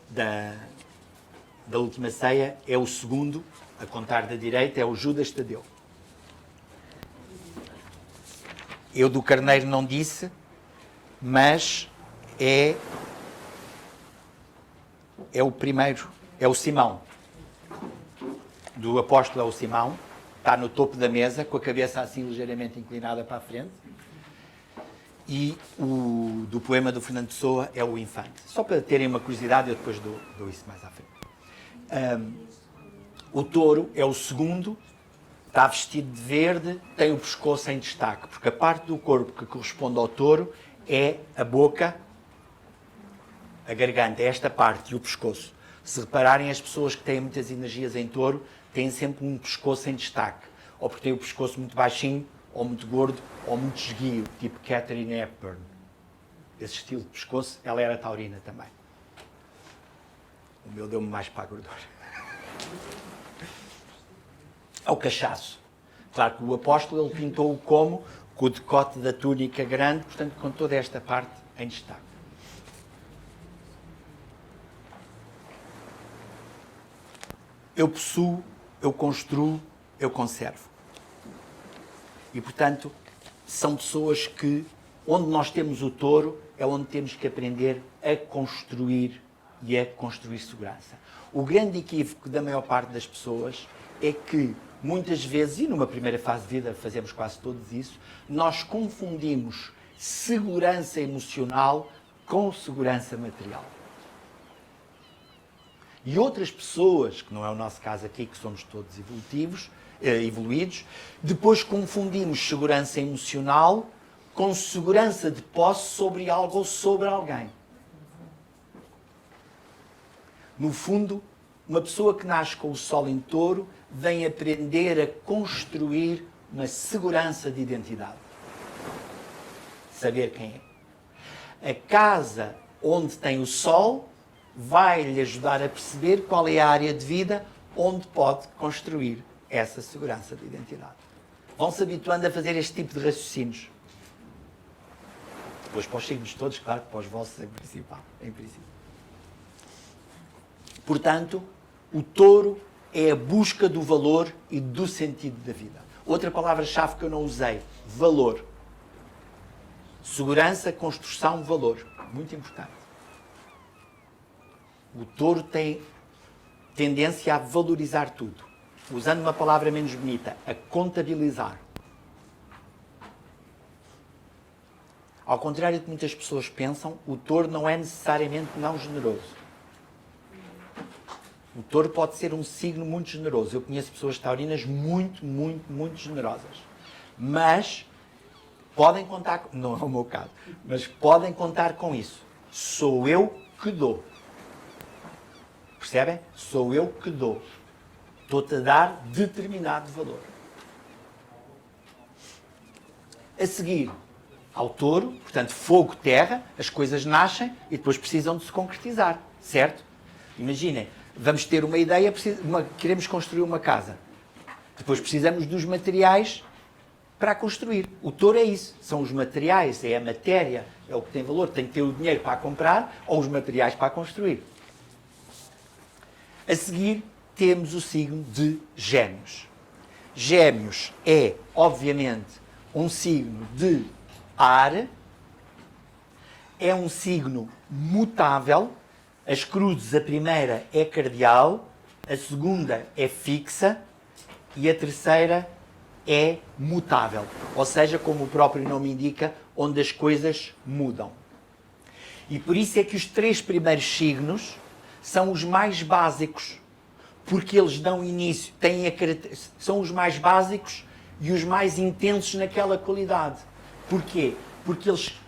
da Última Ceia é o segundo, a contar da direita, é o Judas Tadeu. Eu do Carneiro não disse, mas é o primeiro, é o Simão. Do apóstolo é o Simão, está no topo da mesa, com a cabeça assim ligeiramente inclinada para a frente. E o do poema do Fernando Pessoa é o Infante. Só para terem uma curiosidade, eu depois dou isso mais à frente. O touro é o segundo, está vestido de verde, tem o pescoço em destaque, porque a parte do corpo que corresponde ao touro é a boca, a garganta, é esta parte e o pescoço. Se repararem, as pessoas que têm muitas energias em touro têm sempre um pescoço em destaque, ou porque têm o pescoço muito baixinho, ou muito gordo, ou muito esguio, tipo Catherine Hepburn. Esse estilo de pescoço, ela era taurina também. O meu deu-me mais para a gordura. É o cachaço. Claro que o apóstolo ele pintou-o como com o decote da túnica grande, portanto com toda esta parte em destaque. Eu possuo, eu construo, eu conservo. E portanto são pessoas que, onde nós temos o touro, é onde temos que aprender a construir e a construir segurança. O grande equívoco da maior parte das pessoas é que, muitas vezes, e numa primeira fase de vida fazemos quase todos isso, nós confundimos segurança emocional com segurança material. E outras pessoas, que não é o nosso caso aqui, que somos todos evoluídos, depois confundimos segurança emocional com segurança de posse sobre algo ou sobre alguém. No fundo, uma pessoa que nasce com o Sol em Touro vem aprender a construir uma segurança de identidade. Saber quem é. A casa onde tem o Sol vai lhe ajudar a perceber qual é a área de vida onde pode construir essa segurança de identidade. Vão-se habituando a fazer este tipo de raciocínios. Depois para os signos todos, claro, para os vossos em princípio. Portanto, o Touro é a busca do valor e do sentido da vida. Outra palavra-chave que eu não usei, valor. Segurança, construção, valor. Muito importante. O Touro tem tendência a valorizar tudo. Usando uma palavra menos bonita, a contabilizar. Ao contrário do que muitas pessoas pensam, o Touro não é necessariamente não generoso. O Touro pode ser um signo muito generoso. Eu conheço pessoas taurinas muito generosas. Mas podem contar, não é o meu caso, mas podem contar com isso. Sou eu que dou. Percebem? Sou eu que dou. Estou-te a dar determinado valor. A seguir ao Touro, portanto, fogo, terra, as coisas nascem e depois precisam de se concretizar, certo? Imaginem, vamos ter uma ideia, queremos construir uma casa. Depois precisamos dos materiais para a construir. O Touro é isso, são os materiais, é a matéria, é o que tem valor. Tem que ter o dinheiro para a comprar ou os materiais para a construir. A seguir, temos o signo de Gêmeos. Gêmeos é, obviamente, um signo de ar, é um signo mutável. As cruzes, a primeira é cardeal, a segunda é fixa e a terceira é mutável. Ou seja, como o próprio nome indica, onde as coisas mudam. E por isso é que os 3 primeiros signos são os mais básicos, porque eles dão início, são os mais básicos e os mais intensos naquela qualidade. Porquê? Porque eles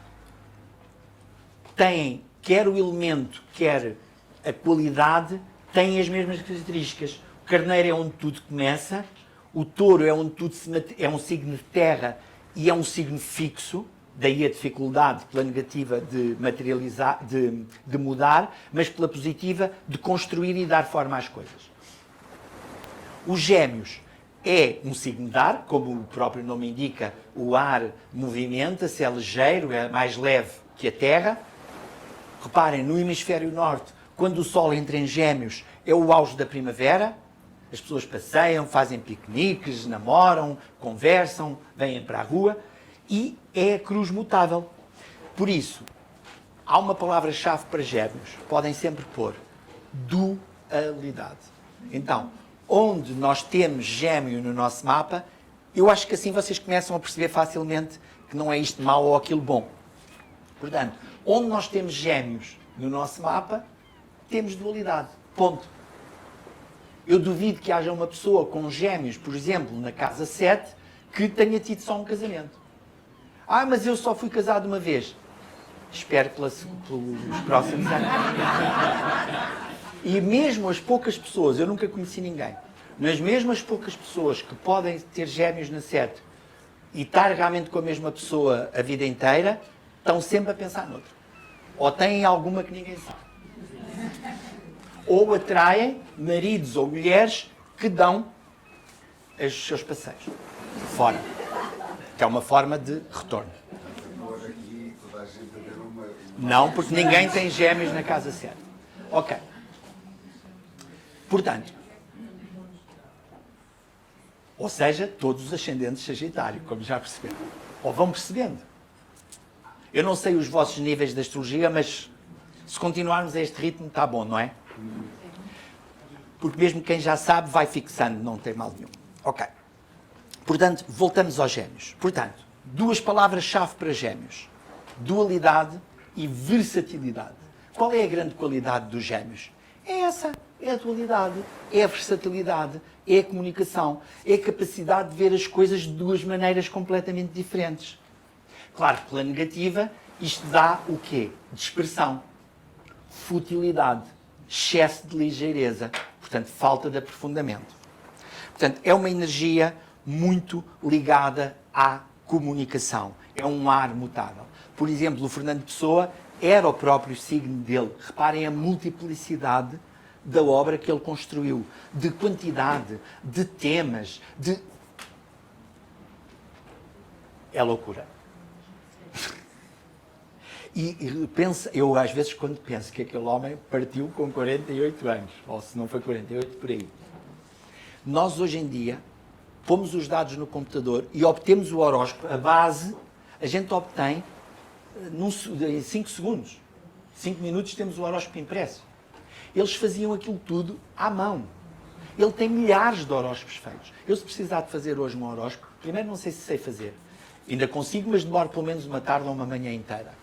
têm, quer o elemento, quer a qualidade, têm as mesmas características. O carneiro é onde tudo começa, o touro é onde tudo é um signo de terra e é um signo fixo, daí a dificuldade pela negativa de materializar, de mudar, mas pela positiva de construir e dar forma às coisas. Os Gêmeos é um signo de ar, como o próprio nome indica, o ar movimenta-se, é ligeiro, é mais leve que a terra. Reparem, no hemisfério norte, quando o Sol entra em Gêmeos, é o auge da primavera. As pessoas passeiam, fazem piqueniques, namoram, conversam, vêm para a rua. E é a cruz mutável. Por isso, há uma palavra-chave para Gêmeos. Podem sempre pôr dualidade. Então, onde nós temos Gêmeo no nosso mapa, eu acho que assim vocês começam a perceber facilmente que não é isto mau ou aquilo bom. Portanto, onde nós temos Gêmeos no nosso mapa, temos dualidade. Ponto. Eu duvido que haja uma pessoa com Gêmeos, por exemplo, na casa 7, que tenha tido só um casamento. Ah, mas eu só fui casado uma vez. Espero pelos próximos anos. E mesmo as poucas pessoas, eu nunca conheci ninguém, mas mesmo as poucas pessoas que podem ter Gêmeos na 7 e estar realmente com a mesma pessoa a vida inteira, estão sempre a pensar noutra. Ou têm alguma que ninguém sabe. Ou atraem maridos ou mulheres que dão os seus passeios fora. Que é uma forma de retorno. Não, porque ninguém tem Gêmeos na casa 7. Ok. Portanto, ou seja, todos os ascendentes Sagitário, como já perceberam. Ou vão percebendo. Eu não sei os vossos níveis de astrologia, mas se continuarmos a este ritmo, está bom, não é? Porque mesmo quem já sabe vai fixando, não tem mal nenhum. Ok. Portanto, voltamos aos Gêmeos. Portanto, 2 palavras-chave para Gêmeos. Dualidade e versatilidade. Qual é a grande qualidade dos Gêmeos? É essa. É a dualidade. É a versatilidade. É a comunicação. É a capacidade de ver as coisas de 2 maneiras completamente diferentes. Claro que pela negativa, isto dá o quê? Dispersão. Futilidade. excesso de ligeireza, portanto, falta de aprofundamento. Portanto, é uma energia muito ligada à comunicação. É um ar mutável. Por exemplo, o Fernando Pessoa era o próprio signo dele. Reparem a multiplicidade da obra que ele construiu, de quantidade, de temas, de... É loucura. E pensa, eu às vezes quando penso que aquele homem partiu com 48 anos, ou se não foi 48, por aí. Nós hoje em dia pomos os dados no computador e obtemos o horóscopo, a base, a gente obtém em 5 segundos. 5 minutos temos o horóscopo impresso. Eles faziam aquilo tudo à mão. Ele tem milhares de horóscopos feitos. Eu, se precisar de fazer hoje um horóscopo, primeiro não sei se sei fazer. Ainda consigo, mas demoro pelo menos uma tarde ou uma manhã inteira.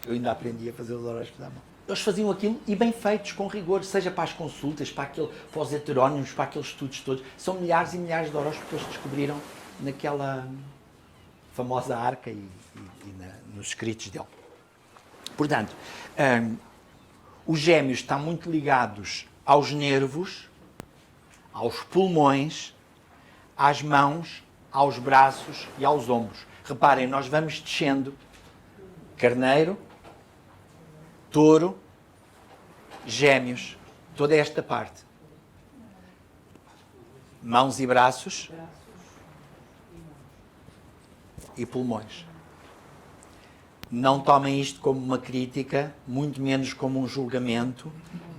Eu ainda aprendi a fazer os horóscopos à mão. Eles faziam aquilo e bem feitos, com rigor, seja para as consultas, para os heterónimos, para aqueles estudos todos. São milhares e milhares de horóscopos que eles descobriram naquela famosa arca e nos escritos dele. Portanto, os gêmeos estão muito ligados aos nervos, aos pulmões, às mãos, aos braços e aos ombros. Reparem, nós vamos descendo carneiro, touro, gêmeos, toda esta parte. Mãos e braços e pulmões. Não tomem isto como uma crítica, muito menos como um julgamento,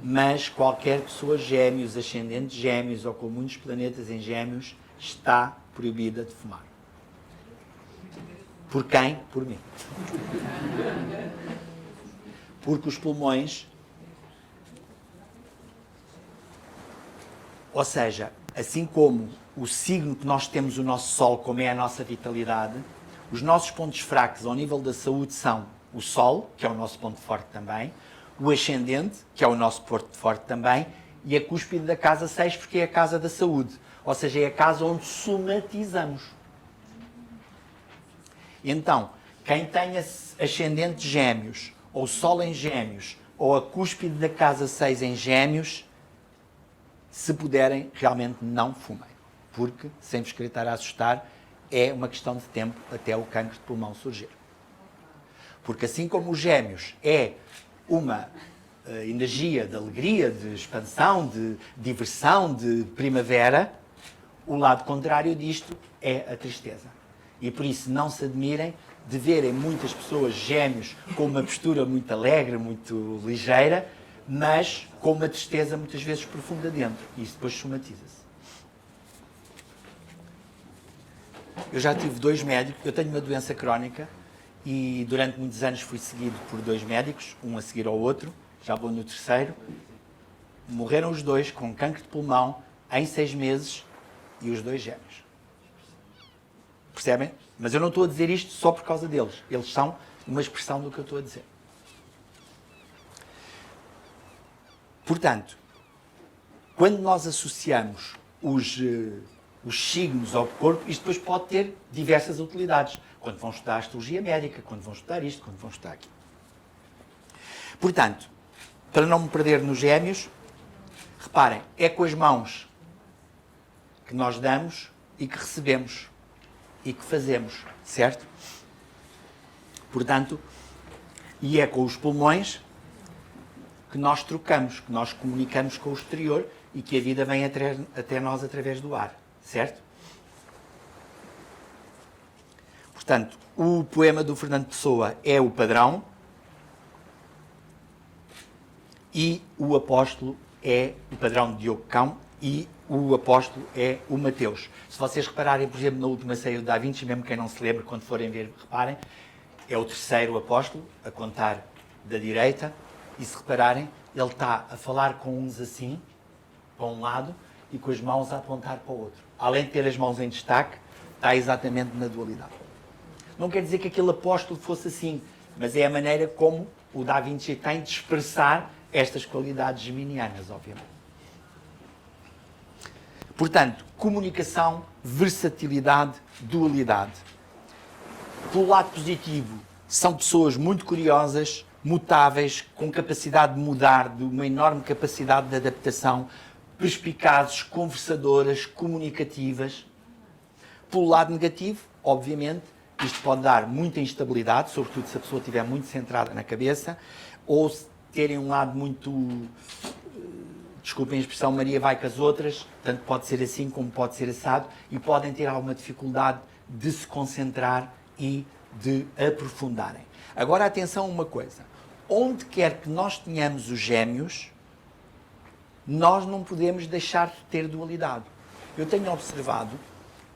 mas qualquer pessoa gêmeos, ascendente gêmeos ou com muitos planetas em gêmeos, está proibida de fumar. Por quem? Por mim. Porque os pulmões, ou seja, assim como o signo que nós temos, o nosso Sol, como é a nossa vitalidade, os nossos pontos fracos ao nível da saúde são o Sol, que é o nosso ponto forte também, o ascendente, que é o nosso ponto forte também, e a cúspide da casa 6, porque é a casa da saúde, ou seja, é a casa onde somatizamos. Então, quem tem ascendente gêmeos, ou Sol em gêmeos, ou a cúspide da casa 6 em gêmeos, se puderem, realmente não fumem. Porque, sem vos querer estar a assustar, é uma questão de tempo até o cancro de pulmão surgir. Porque assim como os gêmeos é uma energia de alegria, de expansão, de diversão, de primavera, o lado contrário disto é a tristeza. E por isso não se admirem de verem muitas pessoas gêmeos com uma postura muito alegre, muito ligeira, mas com uma tristeza muitas vezes profunda dentro. E isso depois somatiza-se. Eu já tive 2 médicos, eu tenho uma doença crónica e durante muitos anos fui seguido por 2 médicos, um a seguir ao outro, já vou no 3º. Morreram os 2 com cancro de pulmão em 6 meses e os 2 gêmeos. Percebem? Mas eu não estou a dizer isto só por causa deles. Eles são uma expressão do que eu estou a dizer. Portanto, quando nós associamos os signos ao corpo, isto depois pode ter diversas utilidades. Quando vão estudar astrologia médica, quando vão estudar isto, quando vão estudar aquilo. Portanto, para não me perder nos gêmeos, reparem, é com as mãos que nós damos e que recebemos e que fazemos, certo? Portanto, e é com os pulmões que nós trocamos, que nós comunicamos com o exterior e que a vida vem até nós através do ar, certo? Portanto, o poema do Fernando Pessoa é o padrão e o apóstolo é o padrão de Diogo Cão e o apóstolo é o Mateus. Se vocês repararem, por exemplo, na última ceia do Da Vinci, mesmo quem não se lembre, quando forem ver, reparem, é o 3º apóstolo, a contar da direita, e se repararem, ele está a falar com uns assim, para um lado, e com as mãos a apontar para o outro. Além de ter as mãos em destaque, está exatamente na dualidade. Não quer dizer que aquele apóstolo fosse assim, mas é a maneira como o Da Vinci tem de expressar estas qualidades geminianas, obviamente. Portanto, comunicação, versatilidade, dualidade. Pelo lado positivo, são pessoas muito curiosas, mutáveis, com capacidade de mudar, de uma enorme capacidade de adaptação, perspicazes, conversadoras, comunicativas. Pelo lado negativo, obviamente, isto pode dar muita instabilidade, sobretudo se a pessoa estiver muito centrada na cabeça, ou se terem um lado muito, desculpem a expressão, Maria vai com as outras, tanto pode ser assim como pode ser assado, e podem ter alguma dificuldade de se concentrar e de aprofundarem. Agora, atenção a uma coisa. Onde quer que nós tenhamos os gêmeos, nós não podemos deixar de ter dualidade. Eu tenho observado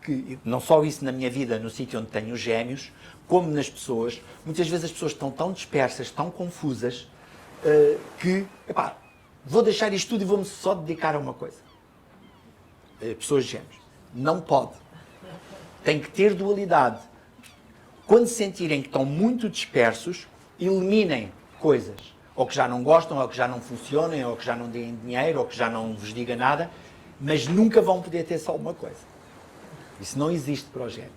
que, não só isso na minha vida, no sítio onde tenho os gêmeos, como nas pessoas, muitas vezes as pessoas estão tão dispersas, tão confusas, que, epá, vou deixar isto tudo e vou-me só dedicar a uma coisa. Pessoas de gêmeos. Não pode. Tem que ter dualidade. Quando sentirem que estão muito dispersos, eliminem coisas. Ou que já não gostam, ou que já não funcionem, ou que já não deem dinheiro, ou que já não vos diga nada, mas nunca vão poder ter só uma coisa. Isso não existe para os gêmeos.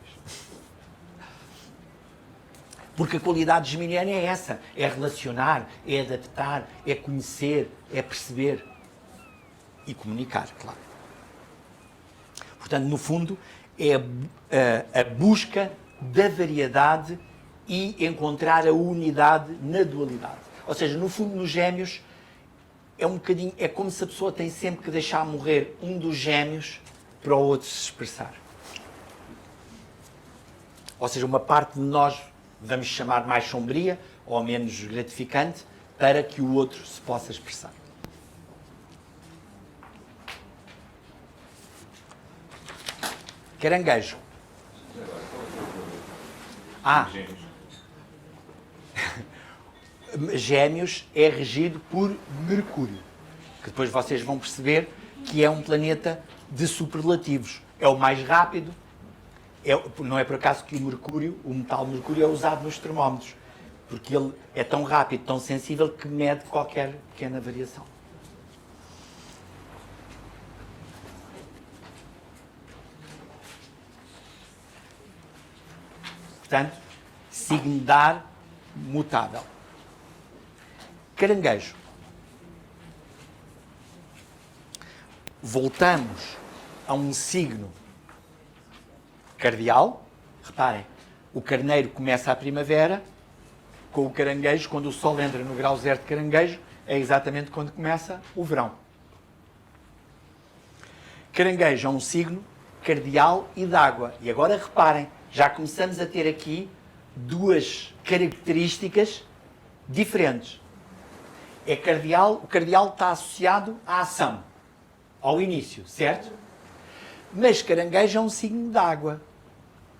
Porque a qualidade geminiana é essa. É relacionar, é adaptar, é conhecer, é perceber. E comunicar, claro. Portanto, no fundo, é a busca da variedade e encontrar a unidade na dualidade. Ou seja, no fundo, nos gêmeos, é um bocadinho, é como se a pessoa tem sempre que deixar morrer um dos gêmeos para o outro se expressar. Ou seja, uma parte de nós, vamos chamar mais sombria ou menos gratificante, para que o outro se possa expressar. Caranguejo. Gêmeos é regido por Mercúrio, que depois vocês vão perceber que é um planeta de superlativos. É o mais rápido, não é por acaso que o Mercúrio, o metal Mercúrio, é usado nos termómetros, porque ele é tão rápido, tão sensível, que mede qualquer pequena variação. Portanto, signo de ar mutável. Caranguejo. Voltamos a um signo cardial. Reparem, o carneiro começa a primavera, com o caranguejo, quando o sol entra no grau zero de caranguejo, é exatamente quando começa o verão. Caranguejo é um signo cardial e d'água. E agora reparem, já começamos a ter aqui duas características diferentes. É cardial, o cardial está associado à ação, ao início, certo? Mas caranguejo é um signo de água,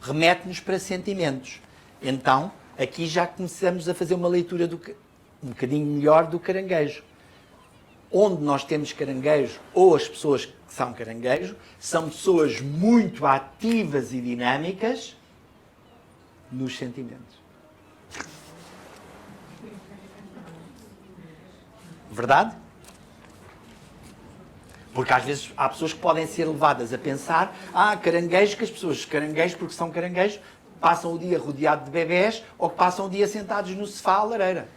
remete-nos para sentimentos. Então, aqui já começamos a fazer uma leitura um bocadinho melhor do caranguejo. Onde nós temos caranguejo, ou as pessoas que são caranguejo, são pessoas muito ativas e dinâmicas nos sentimentos. Verdade? Porque às vezes há pessoas que podem ser levadas a pensar caranguejo, que as pessoas caranguejos, porque são caranguejos, passam o dia rodeado de bebés ou que passam o dia sentados no sofá à lareira.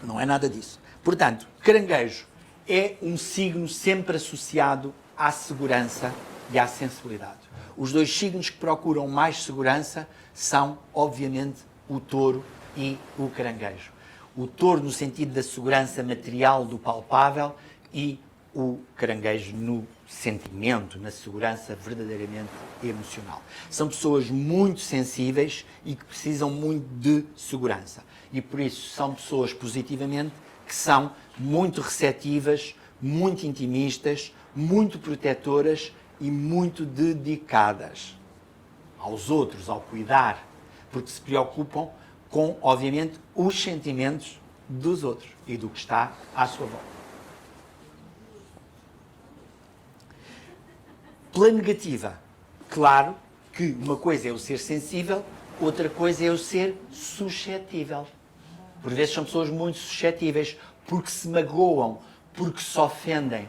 Não é nada disso. Portanto, caranguejo é um signo sempre associado à segurança e à sensibilidade. Os dois signos que procuram mais segurança são, obviamente, o touro e o caranguejo. O touro no sentido da segurança material, do palpável, e o caranguejo no sentimento, na segurança verdadeiramente emocional. São pessoas muito sensíveis e que precisam muito de segurança. E por isso são pessoas, positivamente, que são muito receptivas, muito intimistas, muito protetoras e muito dedicadas aos outros, ao cuidar, porque se preocupam com, obviamente, os sentimentos dos outros e do que está à sua volta. Pela negativa, claro que uma coisa é o ser sensível, outra coisa é o ser suscetível. Por vezes são pessoas muito suscetíveis, porque se magoam, porque se ofendem,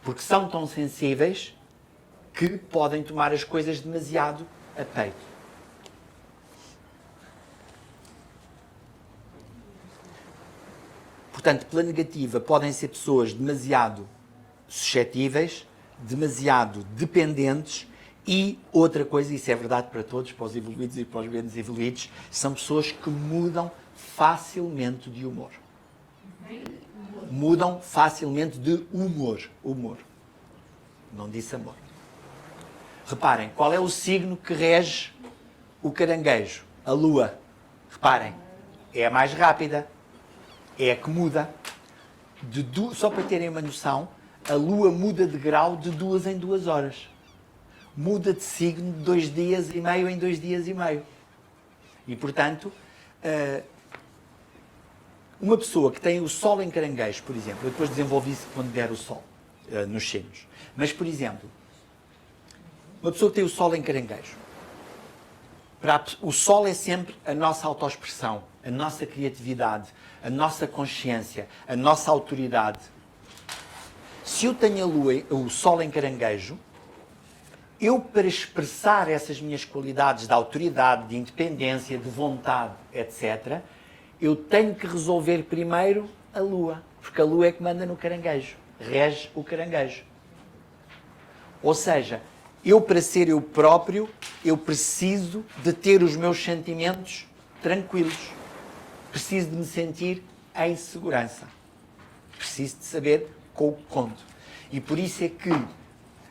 porque são tão sensíveis que podem tomar as coisas demasiado a peito. Portanto, pela negativa, podem ser pessoas demasiado suscetíveis, demasiado dependentes e outra coisa, isso é verdade para todos, para os evoluídos e para os menos evoluídos, são pessoas que mudam facilmente de humor. Mudam facilmente de humor. Humor. Não disse amor. Reparem, qual é o signo que rege o caranguejo? A lua. Reparem, é a mais rápida. É a que muda. Só para terem uma noção, a lua muda de grau de 2 em 2 horas. Muda de signo de 2 dias e meio em 2 dias e meio. E, portanto, uma pessoa que tem o sol em caranguejo, por exemplo, eu depois desenvolvi isso quando der o sol, nos signos. Mas, por exemplo, uma pessoa que tem o sol em caranguejo, o sol é sempre a nossa autoexpressão, a nossa criatividade, a nossa consciência, a nossa autoridade. Se eu tenho o sol em caranguejo, eu, para expressar essas minhas qualidades de autoridade, de independência, de vontade, etc., eu tenho que resolver primeiro a lua, porque a lua é que manda no caranguejo, rege o caranguejo. Ou seja, eu, para ser eu próprio, eu preciso de ter os meus sentimentos tranquilos. Preciso de me sentir em segurança. Preciso de saber com o que conto. E por isso é que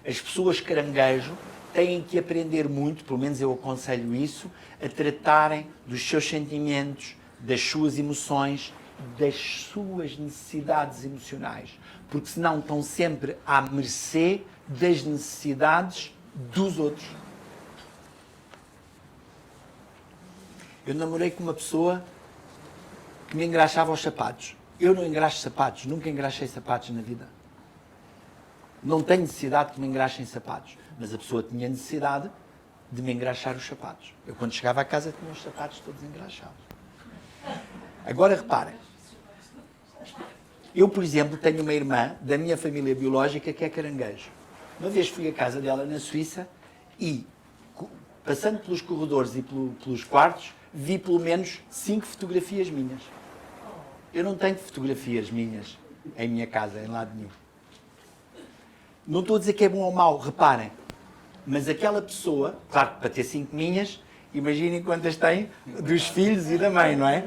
as pessoas caranguejo têm que aprender muito, pelo menos eu aconselho isso, a tratarem dos seus sentimentos, das suas emoções, das suas necessidades emocionais. Porque senão estão sempre à mercê das necessidades dos outros. Eu namorei com uma pessoa que me engraxava os sapatos. Eu não engraxo sapatos, nunca engraxei sapatos na vida. Não tenho necessidade que me engraxem sapatos, mas a pessoa tinha necessidade de me engraxar os sapatos. Eu, quando chegava à casa, tinha os sapatos todos engraxados. Agora, reparem. Eu, por exemplo, tenho uma irmã da minha família biológica que é caranguejo. Uma vez fui à casa dela na Suíça e, passando pelos corredores e pelos quartos, vi pelo menos 5 fotografias minhas. Eu não tenho fotografias minhas em minha casa, em lado nenhum. Não estou a dizer que é bom ou mau, reparem. Mas aquela pessoa, claro que para ter 5 minhas, imaginem quantas tem dos filhos e da mãe, não é?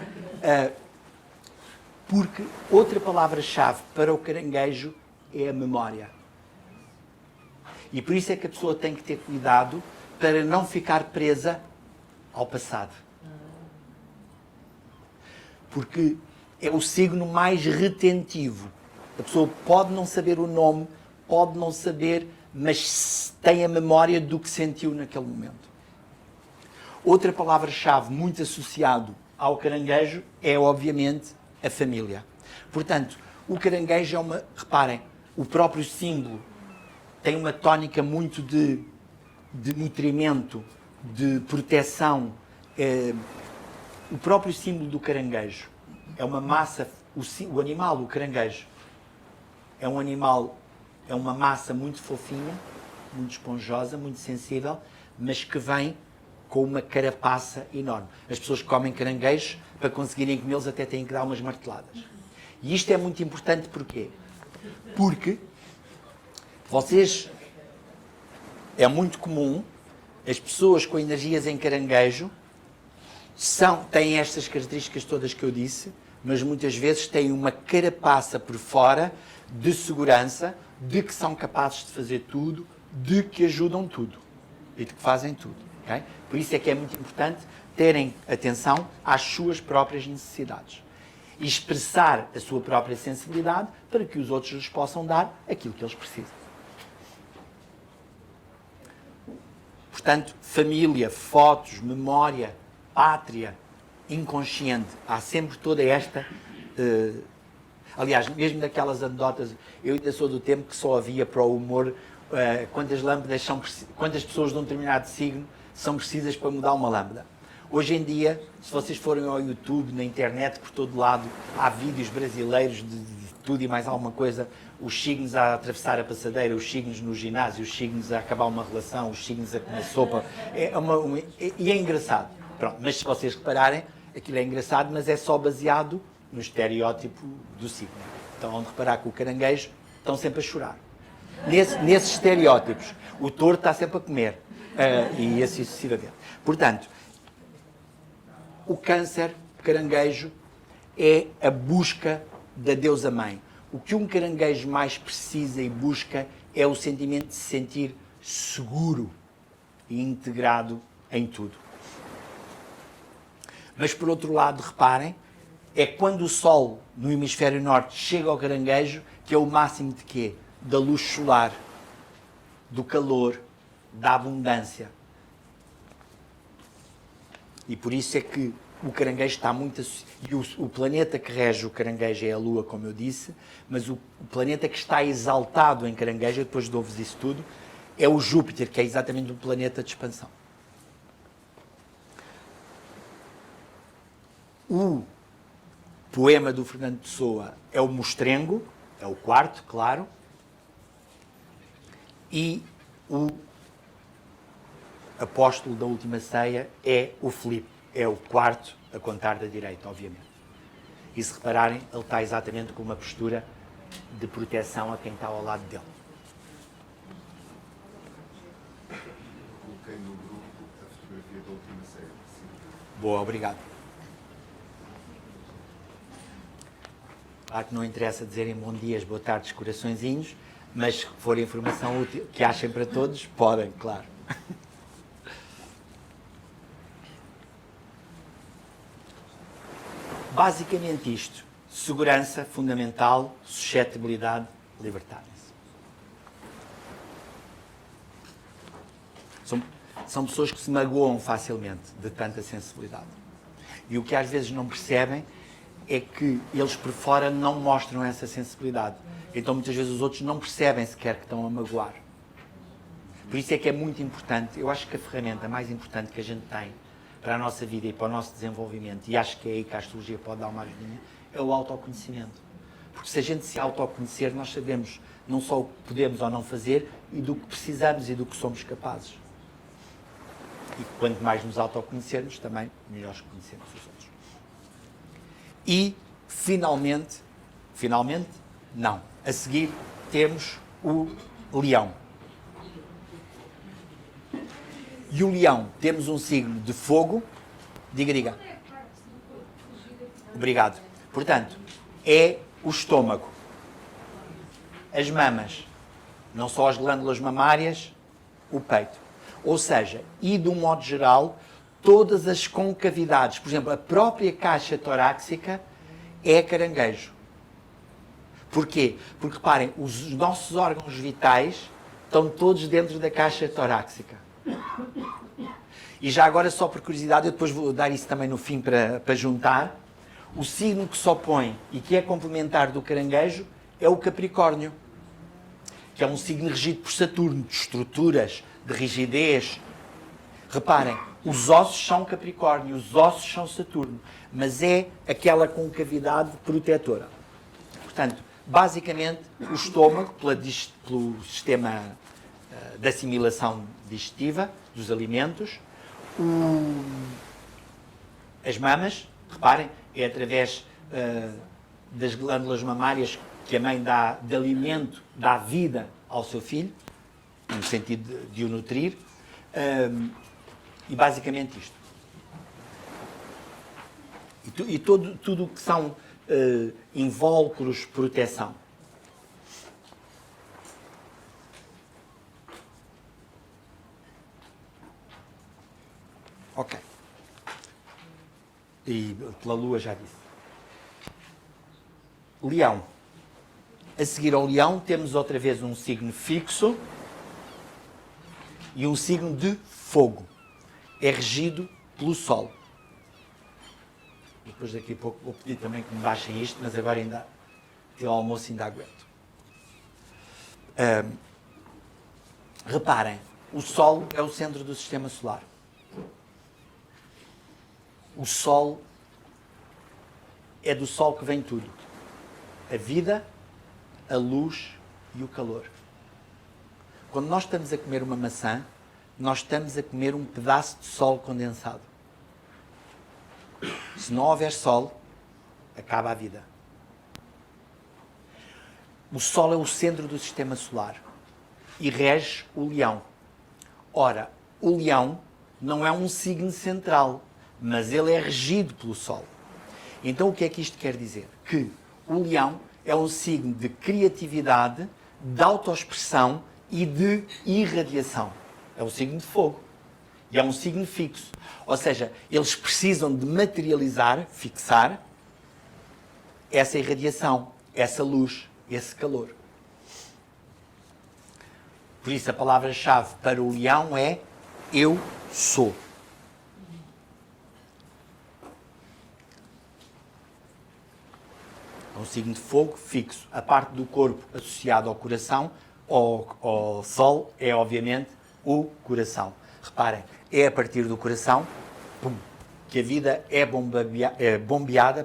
Porque outra palavra-chave para o caranguejo é a memória. E por isso é que a pessoa tem que ter cuidado para não ficar presa ao passado. Porque é o signo mais retentivo. A pessoa pode não saber o nome, pode não saber, mas tem a memória do que sentiu naquele momento. Outra palavra-chave muito associado ao caranguejo é, obviamente, a família. Portanto, o caranguejo é uma... Reparem, o próprio símbolo tem uma tónica muito de nutrimento, de proteção. O próprio símbolo do caranguejo é uma massa... O animal, o caranguejo, é um animal... É uma massa muito fofinha, muito esponjosa, muito sensível, mas que vem com uma carapaça enorme. As pessoas que comem caranguejos, para conseguirem comê-los, até têm que dar umas marteladas. E isto é muito importante porquê? Porque vocês... É muito comum as pessoas com energias em caranguejo têm estas características todas que eu disse, mas muitas vezes têm uma carapaça por fora de segurança, de que são capazes de fazer tudo, de que ajudam tudo e de que fazem tudo. Okay? Por isso é que é muito importante terem atenção às suas próprias necessidades e expressar a sua própria sensibilidade para que os outros lhes possam dar aquilo que eles precisam. Portanto, família, fotos, memória, pátria, inconsciente, há sempre toda esta... Aliás, mesmo daquelas anedotas, eu ainda sou do tempo que só havia para o humor quantas lâmpadas quantas pessoas de um determinado signo são precisas para mudar uma lâmpada. Hoje em dia, se vocês forem ao YouTube, na internet, por todo lado, há vídeos brasileiros de tudo e mais alguma coisa, os signos a atravessar a passadeira, os signos no ginásio, os signos a acabar uma relação, os signos a comer sopa. E é engraçado. Pronto, mas se vocês repararem, aquilo é engraçado, mas é só baseado no estereótipo do signo. Então, onde reparar que o caranguejo estão sempre a chorar. Nesses estereótipos. O touro está sempre a comer. E assim sucessivamente. Portanto, o câncer, caranguejo, é a busca da deusa mãe. O que um caranguejo mais precisa e busca é o sentimento de se sentir seguro e integrado em tudo. Mas, por outro lado, reparem, é quando o sol no hemisfério norte chega ao caranguejo que é o máximo de quê? Da luz solar, do calor, da abundância. E por isso é que o caranguejo está muito associado. E o planeta que rege o caranguejo é a Lua, como eu disse, mas o planeta que está exaltado em caranguejo, depois dou-vos isso tudo, é o Júpiter, que é exatamente um planeta de expansão. O poema do Fernando Pessoa é o Mostrengo, é o quarto, claro, e o apóstolo da última ceia é o Filipe, é o quarto a contar da direita, obviamente. E se repararem, ele está exatamente com uma postura de proteção a quem está ao lado dele. Coloquei no grupo a fotografia da última ceia. Boa, obrigado. Claro que não interessa dizerem bom dias, boa tarde, coraçõezinhos, mas se for informação útil que achem para todos, podem, claro. Basicamente isto. Segurança fundamental, suscetibilidade, libertarem-se. São pessoas que se magoam facilmente de tanta sensibilidade. E o que às vezes não percebem é que eles por fora não mostram essa sensibilidade. Então muitas vezes os outros não percebem sequer que estão a magoar. Por isso é que é muito importante, eu acho que a ferramenta mais importante que a gente tem para a nossa vida e para o nosso desenvolvimento, e acho que é aí que a astrologia pode dar uma ajudinha, é o autoconhecimento. Porque se a gente se autoconhecer, nós sabemos não só o que podemos ou não fazer, e do que precisamos e do que somos capazes. E quanto mais nos autoconhecermos, também melhores conhecemos os outros. E, finalmente, não. A seguir temos o leão. E o leão, temos um signo de fogo. Diga. Obrigado. Portanto, é o estômago, as mamas, não só as glândulas mamárias, o peito. Ou seja, e de um modo geral, todas as concavidades, por exemplo, a própria caixa torácica é caranguejo. Porquê? Porque, reparem, os nossos órgãos vitais estão todos dentro da caixa torácica. E já agora, só por curiosidade, eu depois vou dar isso também no fim para juntar, o signo que se opõe e que é complementar do caranguejo é o Capricórnio, que é um signo regido por Saturno, de estruturas, de rigidez. Reparem, os ossos são Capricórnio, os ossos são Saturno, mas é aquela concavidade protetora. Portanto, basicamente, o estômago, pelo sistema de assimilação digestiva dos alimentos, as mamas, reparem, é através das glândulas mamárias que a mãe dá de alimento, dá vida ao seu filho, no sentido de o nutrir, e basicamente isto. E tudo o que são invólucros, proteção. Ok. E pela lua já disse. Leão. A seguir ao leão temos outra vez um signo fixo e um signo de fogo. É regido pelo Sol. Depois daqui a pouco vou pedir também que me baixem isto, mas agora ainda, até ao almoço ainda aguento. Reparem, o Sol é o centro do sistema solar. O Sol é do Sol que vem tudo. A vida, a luz e o calor. Quando nós estamos a comer uma maçã, nós estamos a comer um pedaço de sol condensado. Se não houver sol, acaba a vida. O Sol é o centro do sistema solar e rege o Leão. Ora, o Leão não é um signo central, mas ele é regido pelo Sol. Então o que é que isto quer dizer? Que o Leão é um signo de criatividade, de autoexpressão e de irradiação. É um signo de fogo. E é um signo fixo. Ou seja, eles precisam de materializar, fixar, essa irradiação, essa luz, esse calor. Por isso a palavra-chave para o leão é eu sou. É um signo de fogo fixo. A parte do corpo associada ao coração, ao sol, é obviamente o coração. Reparem, é a partir do coração pum, que a vida é bombeada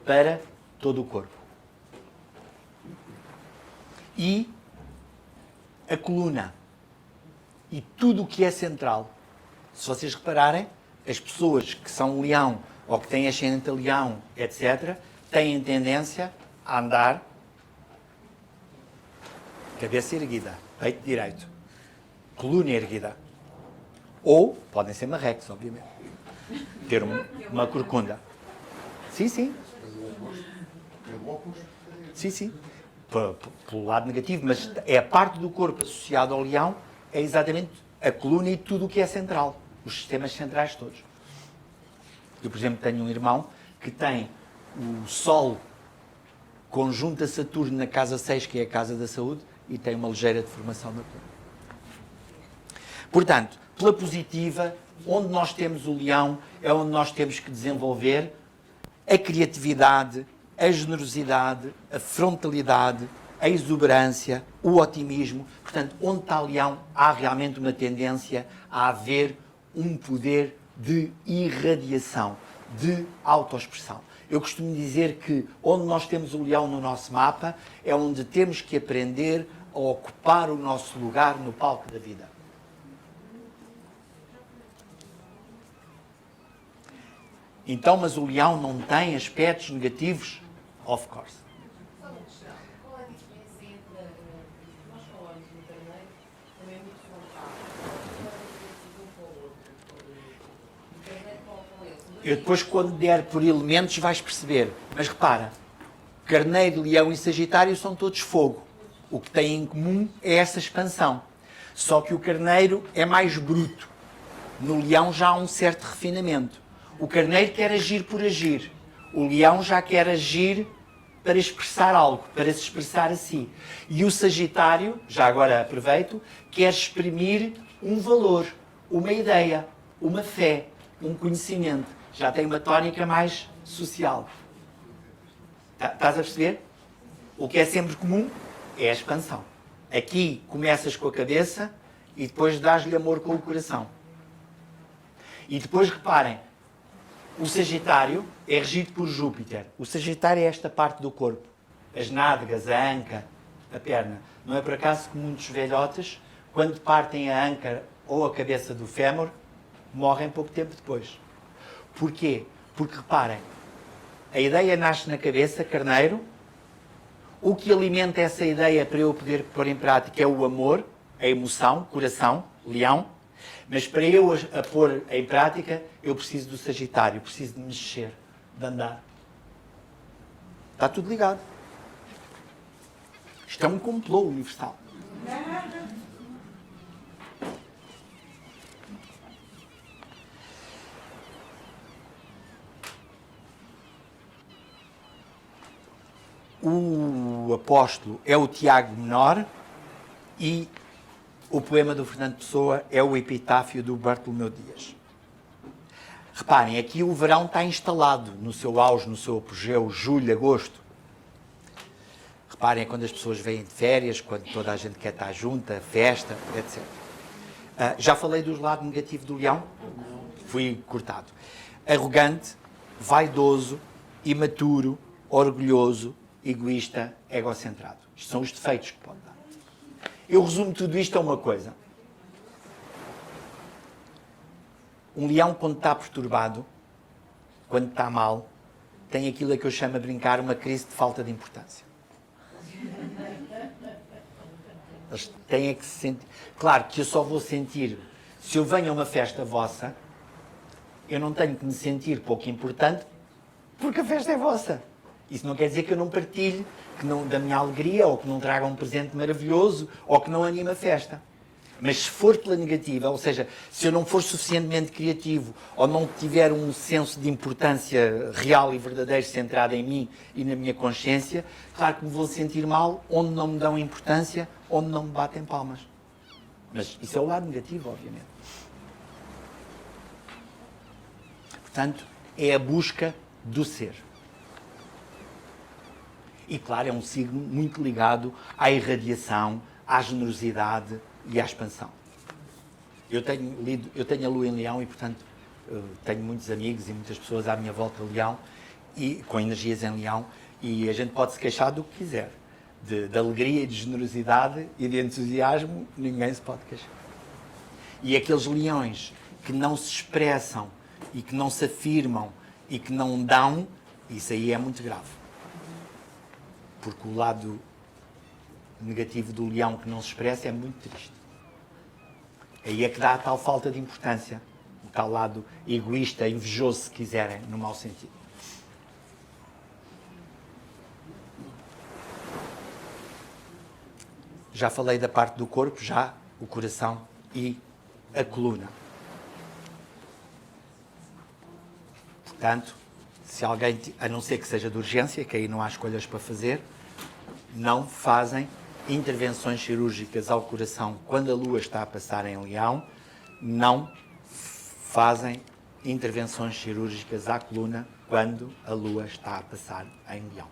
para todo o corpo. E a coluna e tudo o que é central. Se vocês repararem, as pessoas que são leão ou que têm ascendente a leão, etc., têm tendência a andar cabeça erguida, peito direito, coluna erguida. Ou podem ser marrecos, obviamente. Ter uma corcunda. Sim, sim. Sim, sim. Pelo lado negativo, mas é a parte do corpo associada ao leão, é exatamente a coluna e tudo o que é central. Os sistemas centrais todos. Eu, por exemplo, tenho um irmão que tem o Sol conjunto a Saturno na casa 6, que é a casa da saúde, e tem uma ligeira deformação na coluna. Portanto, pela positiva, onde nós temos o leão, é onde nós temos que desenvolver a criatividade, a generosidade, a frontalidade, a exuberância, o otimismo. Portanto, onde está o leão, há realmente uma tendência a haver um poder de irradiação, de autoexpressão. Eu costumo dizer que onde nós temos o leão no nosso mapa é onde temos que aprender a ocupar o nosso lugar no palco da vida. Então, mas o leão não tem aspectos negativos? Of course. Só uma questão. Qual é a diferença entre, nós falamos do carneiro, também é muito frontal. Qual é a diferença de um para o outro? O carneiro qual é? Eu depois, quando der por elementos, vais perceber. Mas repara, carneiro, leão e sagitário são todos fogo. O que têm em comum é essa expansão. Só que o carneiro é mais bruto. No leão já há um certo refinamento. O carneiro quer agir por agir. O leão já quer agir para expressar algo, para se expressar a si. E o sagitário, já agora aproveito, quer exprimir um valor, uma ideia, uma fé, um conhecimento. Já tem uma tónica mais social. Estás a perceber? O que é sempre comum é a expansão. Aqui começas com a cabeça e depois dás-lhe amor com o coração. E depois reparem, o Sagitário é regido por Júpiter. O Sagitário é esta parte do corpo. As nádegas, a anca, a perna. Não é por acaso que muitos velhotes, quando partem a anca ou a cabeça do fémur, morrem pouco tempo depois. Porquê? Porque, reparem, a ideia nasce na cabeça, carneiro. O que alimenta essa ideia para eu poder pôr em prática é o amor, a emoção, coração, leão. Mas para eu a pôr em prática, eu preciso do Sagitário, preciso de mexer, de andar. Está tudo ligado. Isto é um complô universal. O apóstolo é o Tiago Menor e o poema do Fernando Pessoa é o epitáfio do Bartolomeu Dias. Reparem, aqui o verão está instalado no seu auge, no seu apogeu, julho, agosto. Reparem quando as pessoas vêm de férias, quando toda a gente quer estar junta, festa, etc. Já falei do lado negativo do leão? Fui cortado. Arrogante, vaidoso, imaturo, orgulhoso, egoísta, egocentrado. Isto são os defeitos que pode dar. Eu resumo tudo isto a uma coisa. Um leão, quando está perturbado, quando está mal, têm aquilo a que eu chamo a brincar uma crise de falta de importância. Eles têm que se sentir... Claro que eu só vou sentir... Se eu venho a uma festa vossa, eu não tenho que me sentir pouco importante porque a festa é vossa. Isso não quer dizer que eu não partilhe da minha alegria, ou que não traga um presente maravilhoso, ou que não anime a festa. Mas se for pela negativa, ou seja, se eu não for suficientemente criativo, ou não tiver um senso de importância real e verdadeiro centrado em mim e na minha consciência, claro que me vou sentir mal onde não me dão importância, onde não me batem palmas. Mas isso é o lado negativo, obviamente. Portanto, é a busca do ser. E, claro, é um signo muito ligado à irradiação, à generosidade e à expansão. Eu tenho a Lua em Leão e, portanto, tenho muitos amigos e muitas pessoas à minha volta Leão, e, com energias em Leão, e a gente pode se queixar do que quiser. De alegria e de generosidade e de entusiasmo, ninguém se pode queixar. E aqueles leões que não se expressam e que não se afirmam e que não dão, isso aí é muito grave. Porque o lado negativo do leão que não se expressa é muito triste. Aí é que dá a tal falta de importância, o tal lado egoísta, invejoso, se quiserem, no mau sentido. Já falei da parte do corpo, já o coração e a coluna. Portanto, se alguém, a não ser que seja de urgência, que aí não há escolhas para fazer, não fazem intervenções cirúrgicas ao coração quando a Lua está a passar em Leão, não fazem intervenções cirúrgicas à coluna quando a Lua está a passar em Leão.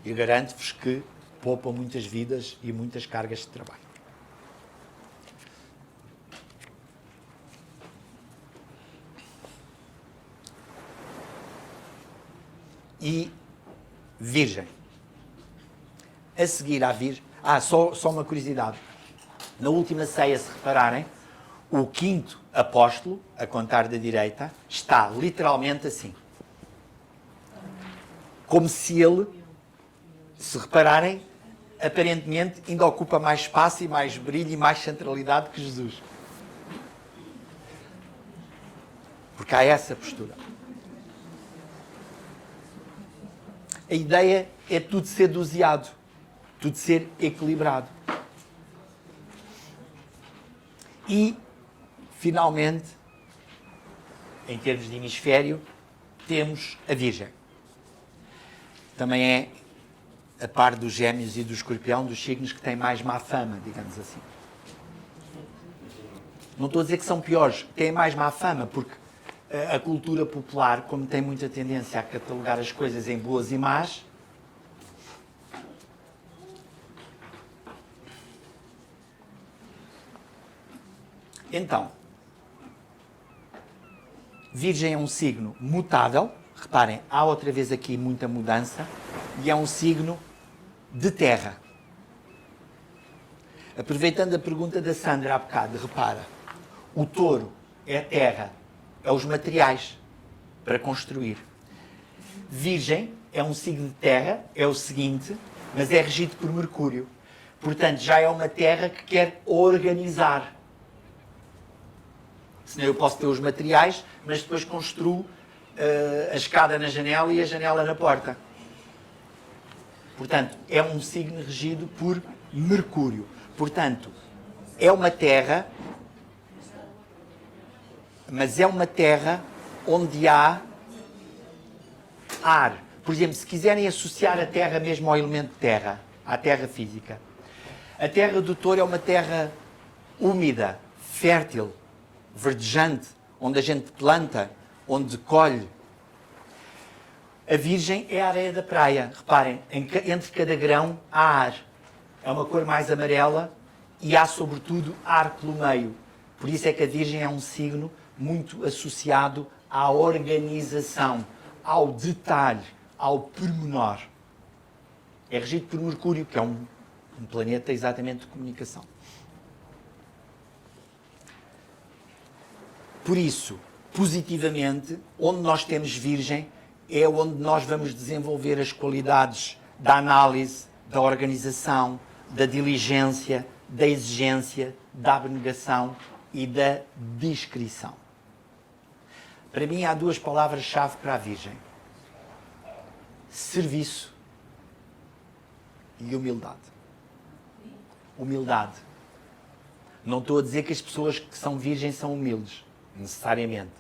E garanto-vos que poupam muitas vidas e muitas cargas de trabalho. E Virgem. A seguir à Virgem... só uma curiosidade. Na última ceia, se repararem, o quinto apóstolo, a contar da direita, está literalmente assim. Como se ele, se repararem, aparentemente ainda ocupa mais espaço e mais brilho e mais centralidade que Jesus. Porque há essa postura. A ideia é tudo ser doseado, tudo ser equilibrado. E, finalmente, em termos de hemisfério, temos a Virgem. Também é, a par dos Gêmeos e do Escorpião, dos signos que têm mais má fama, digamos assim. Não estou a dizer que são piores, têm mais má fama, porque a cultura popular, como tem muita tendência a catalogar as coisas em boas e más, então, Virgem é um signo mutável, reparem, há outra vez aqui muita mudança, e é um signo de terra. Aproveitando a pergunta da Sandra há bocado, repara, o touro é a terra, é os materiais para construir. Virgem é um signo de terra, é o seguinte, mas é regido por Mercúrio. Portanto, já é uma terra que quer organizar. Senão eu posso ter os materiais, mas depois construo a escada na janela e a janela na porta. Portanto, é um signo regido por Mercúrio. Portanto, é uma terra, mas é uma terra onde há ar. Por exemplo, se quiserem associar a terra mesmo ao elemento terra, à terra física, a terra do touro é uma terra úmida, fértil, verdejante, onde a gente planta, onde colhe. A Virgem é a areia da praia. Reparem, entre cada grão há ar. É uma cor mais amarela e há, sobretudo, ar pelo meio. Por isso é que a Virgem é um signo muito associado à organização, ao detalhe, ao pormenor. É regido por Mercúrio, que é um planeta exatamente de comunicação. Por isso, positivamente, onde nós temos Virgem é onde nós vamos desenvolver as qualidades da análise, da organização, da diligência, da exigência, da abnegação e da discrição. Para mim há duas palavras-chave para a Virgem: serviço e humildade. Humildade. Não estou a dizer que as pessoas que são virgens são humildes, necessariamente,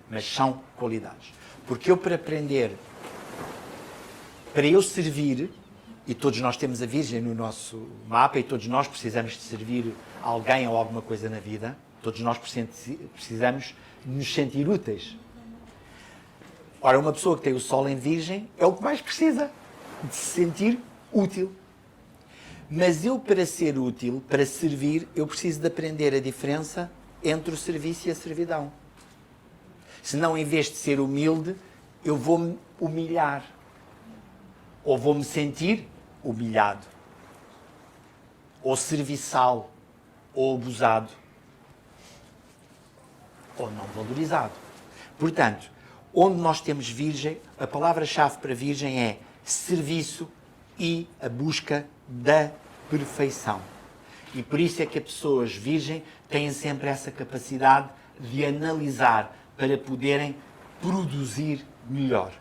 mas são qualidades. Porque eu, para aprender, para eu servir, e todos nós temos a Virgem no nosso mapa, e todos nós precisamos de servir alguém ou alguma coisa na vida, todos nós precisamos de nos sentir úteis. Ora, uma pessoa que tem o Sol em Virgem é o que mais precisa, de se sentir útil. Mas eu, para ser útil, para servir, eu preciso de aprender a diferença entre o serviço e a servidão. Senão, em vez de ser humilde, eu vou-me humilhar. Ou vou-me sentir humilhado. Ou serviçal. Ou abusado. Ou não valorizado. Portanto, onde nós temos Virgem, a palavra-chave para Virgem é serviço e a busca da perfeição. E por isso é que as pessoas Virgem têm sempre essa capacidade de analisar para poderem produzir melhor.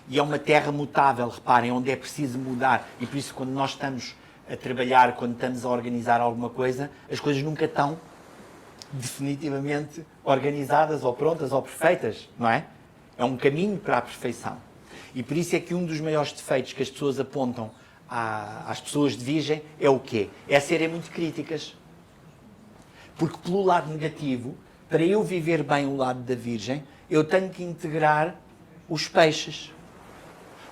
E é uma terra mutável, reparem, onde é preciso mudar. E por isso, quando nós estamos a trabalhar, quando estamos a organizar alguma coisa, as coisas nunca estão definitivamente organizadas ou prontas ou perfeitas, não é? É um caminho para a perfeição. E por isso é que um dos maiores defeitos que as pessoas apontam às pessoas de Virgem é o quê? É serem muito críticas. Porque pelo lado negativo, para eu viver bem o lado da Virgem, eu tenho que integrar os peixes.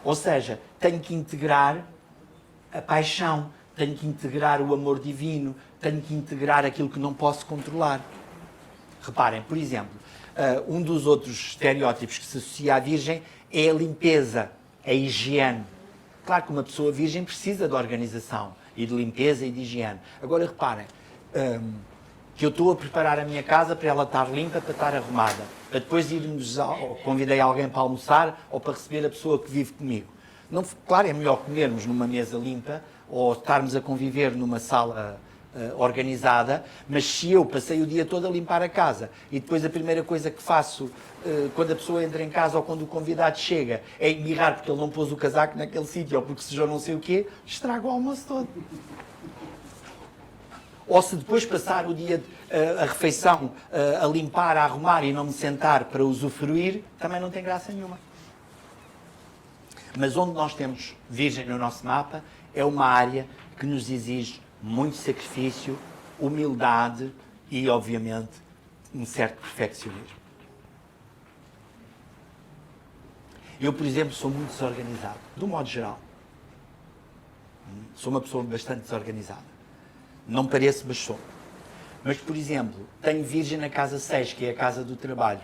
Ou seja, tenho que integrar a paixão, tenho que integrar o amor divino, tenho que integrar aquilo que não posso controlar. Reparem, por exemplo, um dos outros estereótipos que se associa à Virgem é a limpeza, a higiene. Claro que uma pessoa virgem precisa de organização e de limpeza e de higiene. Agora reparem, que eu estou a preparar a minha casa para ela estar limpa, para estar arrumada. Para depois irmos, ou convidei alguém para almoçar ou para receber a pessoa que vive comigo. Não, claro, é melhor comermos numa mesa limpa ou estarmos a conviver numa sala organizada, mas se eu passei o dia todo a limpar a casa e depois a primeira coisa que faço quando a pessoa entra em casa ou quando o convidado chega é embirrar porque ele não pôs o casaco naquele sítio ou porque sujou não sei o quê, estrago o almoço todo. Ou se depois passar o dia, a refeição, a limpar, a arrumar e não me sentar para usufruir, também não tem graça nenhuma. Mas onde nós temos Virgem no nosso mapa é uma área que nos exige muito sacrifício, humildade e, obviamente, um certo perfeccionismo. Eu, por exemplo, sou muito desorganizado, de um modo geral. Sou uma pessoa bastante desorganizada. Não pareço, mas sou. Mas, por exemplo, tenho Virgem na casa 6, que é a casa do trabalho.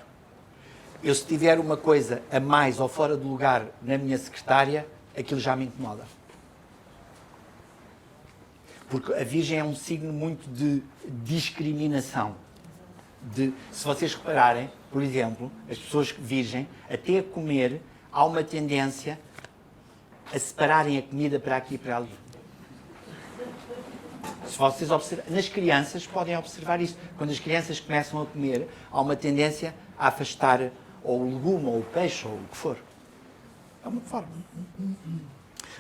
Eu, se tiver uma coisa a mais ou fora de lugar na minha secretária, aquilo já me incomoda. Porque a Virgem é um signo muito de discriminação. Se vocês repararem, por exemplo, as pessoas Virgem, até a comer, há uma tendência a separarem a comida para aqui e para ali. Se vocês observarem, nas crianças podem observar isso. Quando as crianças começam a comer, há uma tendência a afastar ou o legume, ou o peixe, ou o que for. É uma forma.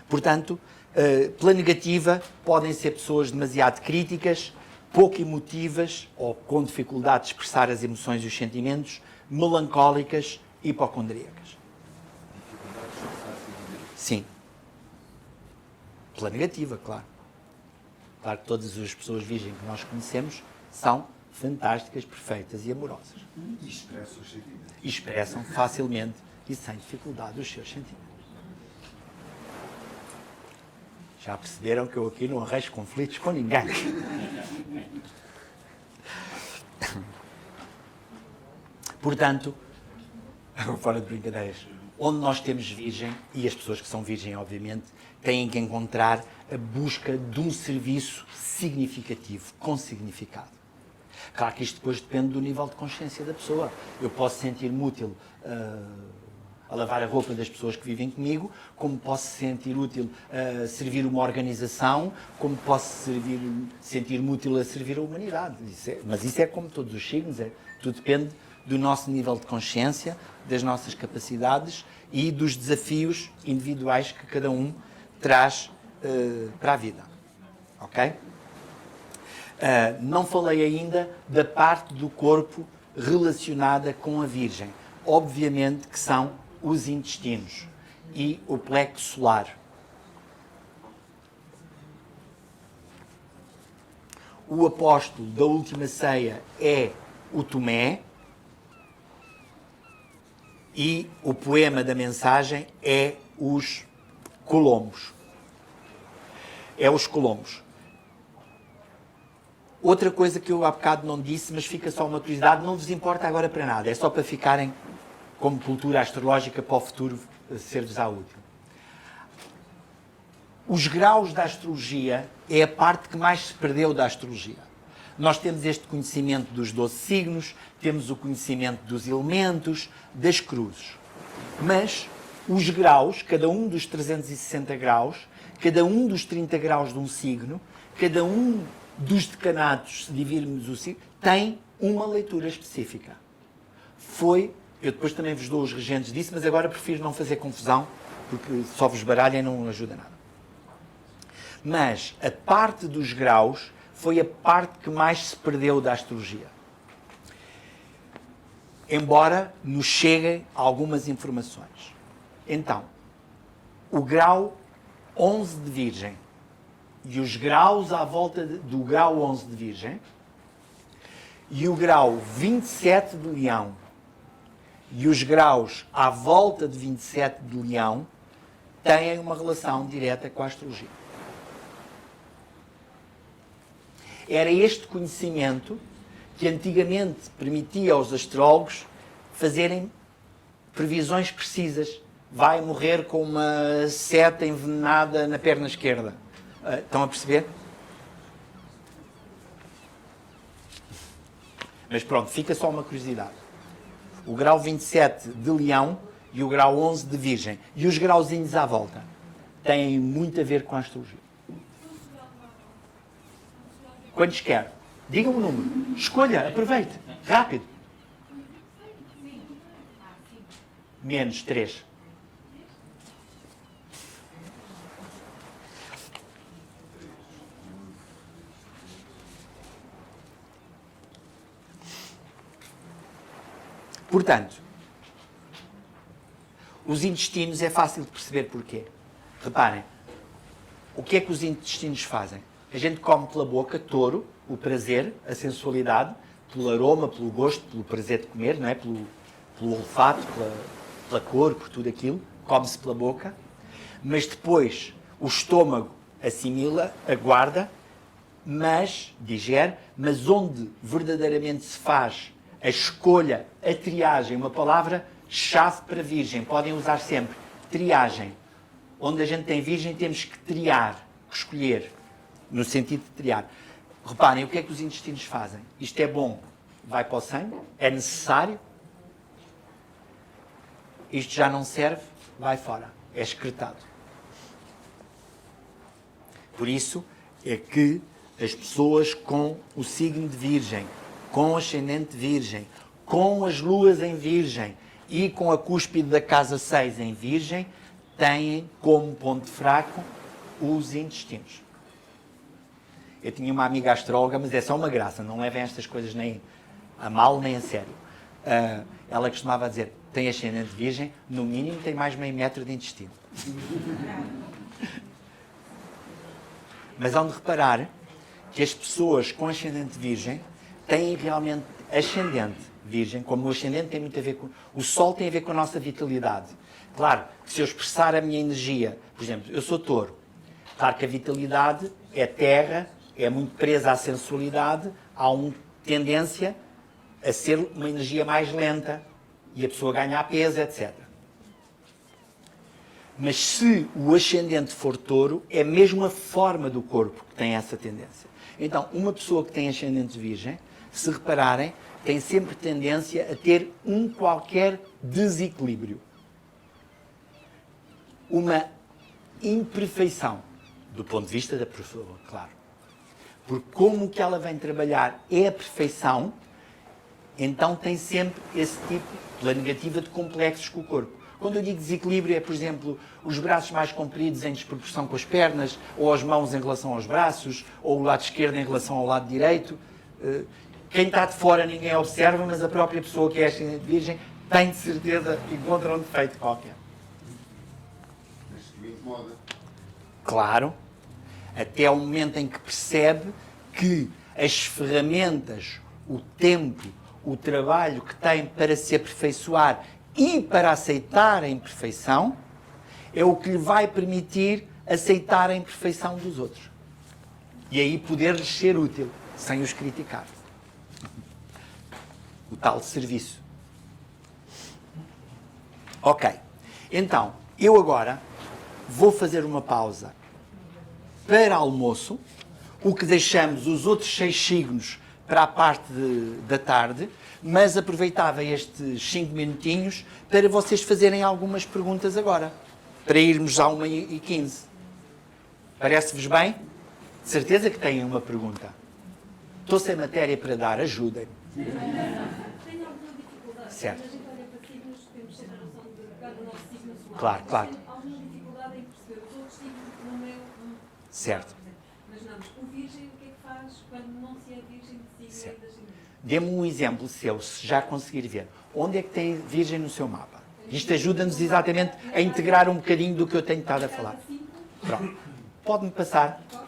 Portanto, pela negativa, podem ser pessoas demasiado críticas, pouco emotivas, ou com dificuldade de expressar as emoções e os sentimentos, melancólicas, hipocondríacas. Sim. Pela negativa, claro. Claro que todas as pessoas virgens que nós conhecemos são fantásticas, perfeitas e amorosas. E expressam os sentimentos. E expressam facilmente e sem dificuldade os seus sentimentos. Já perceberam que eu aqui não arranjo conflitos com ninguém. Portanto, fora de brincadeiras, onde nós temos Virgem, e as pessoas que são Virgem, obviamente, têm que encontrar a busca de um serviço significativo, com significado. Claro que isto depois depende do nível de consciência da pessoa. Eu posso sentir-me útil a lavar a roupa das pessoas que vivem comigo, como posso sentir útil a servir uma organização, como posso sentir-me útil a servir a humanidade. Mas isso é como todos os signos, tudo depende do nosso nível de consciência, das nossas capacidades e dos desafios individuais que cada um traz para a vida. Ok? Não falei ainda da parte do corpo relacionada com a Virgem. Obviamente que são os intestinos e o plexo solar. O apóstolo da última ceia é o Tomé e o poema da mensagem é os Colombos. É os Colombos. Outra coisa que eu há bocado não disse, mas fica só uma curiosidade, não vos importa agora para nada, é só para ficarem como cultura astrológica para o futuro ser-vos útil. Os graus da astrologia é a parte que mais se perdeu da astrologia. Nós temos este conhecimento dos 12 signos, temos o conhecimento dos elementos, das cruzes. Mas os graus, cada um dos 360 graus, cada um dos 30 graus de um signo, cada um dos decanatos, se divirmos o signo, tem uma leitura específica. Eu depois também vos dou os regentes disso, mas agora prefiro não fazer confusão, porque só vos baralhem e não ajuda nada. Mas a parte dos graus foi a parte que mais se perdeu da astrologia. Embora nos cheguem algumas informações. Então, o grau 11 de Virgem e os graus à volta do grau 11 de Virgem e o grau 27 de Leão e os graus à volta de 27 de Leão têm uma relação direta com a astrologia. Era este conhecimento que antigamente permitia aos astrólogos fazerem previsões precisas. Vai morrer com uma seta envenenada na perna esquerda. Estão a perceber? Mas pronto, fica só uma curiosidade. O grau 27 de Leão e o grau 11 de Virgem. E os grauzinhos à volta têm muito a ver com a astrologia. Quantos quer? Diga um número. Escolha, aproveite. Rápido. Menos 3. Portanto, os intestinos é fácil de perceber porquê. Reparem, o que é que os intestinos fazem? A gente come pela boca, touro, o prazer, a sensualidade, pelo aroma, pelo gosto, pelo prazer de comer, não é? Pelo olfato, pela cor, por tudo aquilo, come-se pela boca, mas depois o estômago assimila, aguarda, mas digere, mas onde verdadeiramente se faz a escolha, a triagem, uma palavra-chave para virgem, podem usar sempre, triagem. Onde a gente tem virgem temos que triar, escolher, no sentido de triar. Reparem, o que é que os intestinos fazem? Isto é bom, vai para o sangue, é necessário. Isto já não serve, vai fora, é excretado. Por isso é que as pessoas com o signo de Virgem, com o ascendente Virgem, com as luas em Virgem e com a cúspide da casa 6 em Virgem, têm como ponto fraco os intestinos. Eu tinha uma amiga astróloga, mas é só uma graça, não levem estas coisas nem a mal nem a sério. Ela costumava dizer, tem ascendente Virgem, no mínimo tem mais meio metro de intestino. Mas hão de reparar que as pessoas com ascendente Virgem têm realmente ascendente Virgem, como o ascendente tem muito a ver com... O Sol tem a ver com a nossa vitalidade. Claro, que se eu expressar a minha energia, por exemplo, eu sou touro, claro que a vitalidade é terra, é muito presa à sensualidade, há uma tendência a ser uma energia mais lenta e a pessoa ganha peso, etc. Mas se o ascendente for touro, é mesmo a forma do corpo que tem essa tendência. Então, uma pessoa que tem ascendente Virgem se repararem, tem sempre tendência a ter um qualquer desequilíbrio. Uma imperfeição, do ponto de vista da pessoa, claro. Porque como o que ela vem trabalhar é a perfeição, então tem sempre esse tipo, pela negativa, de complexos com o corpo. Quando eu digo desequilíbrio, é, por exemplo, os braços mais compridos em desproporção com as pernas, ou as mãos em relação aos braços, ou o lado esquerdo em relação ao lado direito. Quem está de fora ninguém observa, mas a própria pessoa que é ascendente virgem tem de certeza, encontra um defeito qualquer. Mas que me incomoda. Claro, até ao momento em que percebe que as ferramentas, o tempo, o trabalho que tem para se aperfeiçoar e para aceitar a imperfeição é o que lhe vai permitir aceitar a imperfeição dos outros. E aí poder-lhes ser útil, sem os criticar. O tal serviço. Ok. Então, eu agora vou fazer uma pausa para almoço, o que deixamos os outros 6 signos para a parte da tarde, mas aproveitava estes 5 minutinhos para vocês fazerem algumas perguntas agora, para irmos à 1h15. Parece-vos bem? De certeza que têm uma pergunta. Estou sem matéria para dar, ajudem. Tenho alguma dificuldade. Certo. Quando a gente olha para signos, temos sempre a noção de cada nosso signo solar. Claro, claro. Tenho alguma dificuldade em perceber os outros signos no meu. Certo. Imaginamos, o virgem, o que é que faz quando não se é virgem de signo Certo. e das signos? Dê-me um exemplo seu, se já conseguir ver. Onde é que tem virgem no seu mapa? Isto ajuda-nos exatamente a integrar um bocadinho do que eu tenho estado a falar. Cada 5, Pronto. Pode-me passar. posso?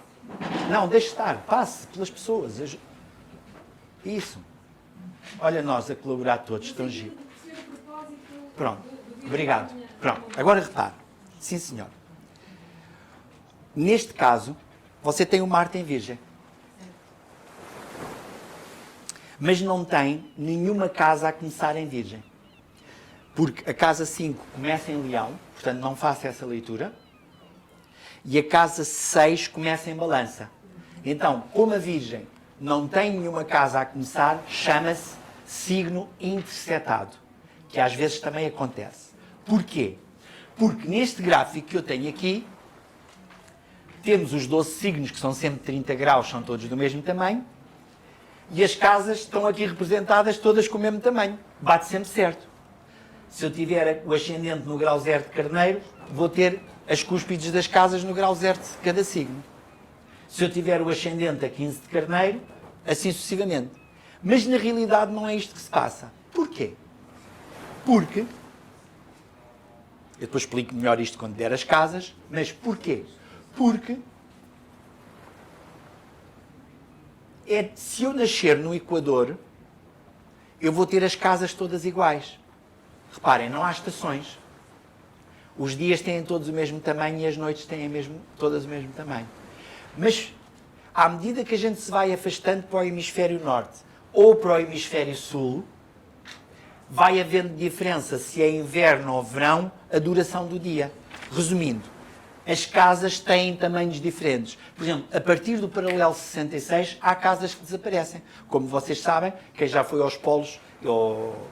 Não, deixe estar. Passe pelas pessoas. Isso. Olha nós a colaborar todos. Estão giro. De perceber o propósito Pronto. do virgem Obrigado. da minha- Pronto. Agora repare. Sim, senhor. Neste caso, você tem o Marte em Virgem. Mas não tem nenhuma casa a começar em Virgem. Porque a casa 5 começa em Leão, portanto não faça essa leitura. E a casa 6 começa em Balança. Então, como a Virgem não tem nenhuma casa a começar, chama-se signo intersetado, que às vezes também acontece. Porquê? Porque neste gráfico que eu tenho aqui, temos os 12 signos, que são sempre 30 graus, são todos do mesmo tamanho, e as casas estão aqui representadas todas com o mesmo tamanho. Bate sempre certo. Se eu tiver o ascendente no grau 0 de Carneiro, vou ter as cúspides das casas no grau 0 de cada signo. Se eu tiver o ascendente a 15 de Carneiro, assim sucessivamente. Mas na realidade não é isto que se passa. Porquê? Porque, eu depois explico melhor isto quando der as casas, mas porquê? Porque se eu nascer no Equador, eu vou ter as casas todas iguais. Reparem, não há estações. Os dias têm todos o mesmo tamanho e as noites têm todas o mesmo tamanho. Mas, à medida que a gente se vai afastando para o hemisfério norte ou para o hemisfério sul, vai havendo diferença se é inverno ou verão, a duração do dia. Resumindo, as casas têm tamanhos diferentes. Por exemplo, a partir do paralelo 66, há casas que desaparecem. Como vocês sabem, quem já foi aos polos ou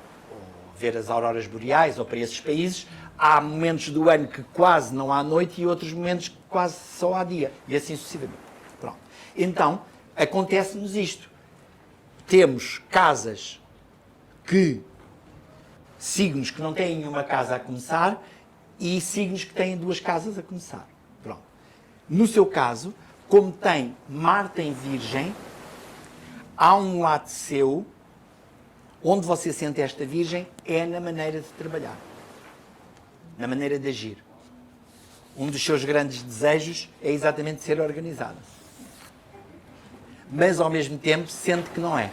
ver as auroras boreais ou para esses países, há momentos do ano que quase não há noite e outros momentos que quase só há dia. E assim sucessivamente. Pronto. Então, acontece-nos isto. Temos casas signos que não têm nenhuma casa a começar e signos que têm 2 casas a começar. Pronto. No seu caso, como tem Marte em Virgem, há um lado seu onde você sente esta Virgem é na maneira de trabalhar, na maneira de agir. Um dos seus grandes desejos é exatamente ser organizada. Mas, ao mesmo tempo, sente que não é.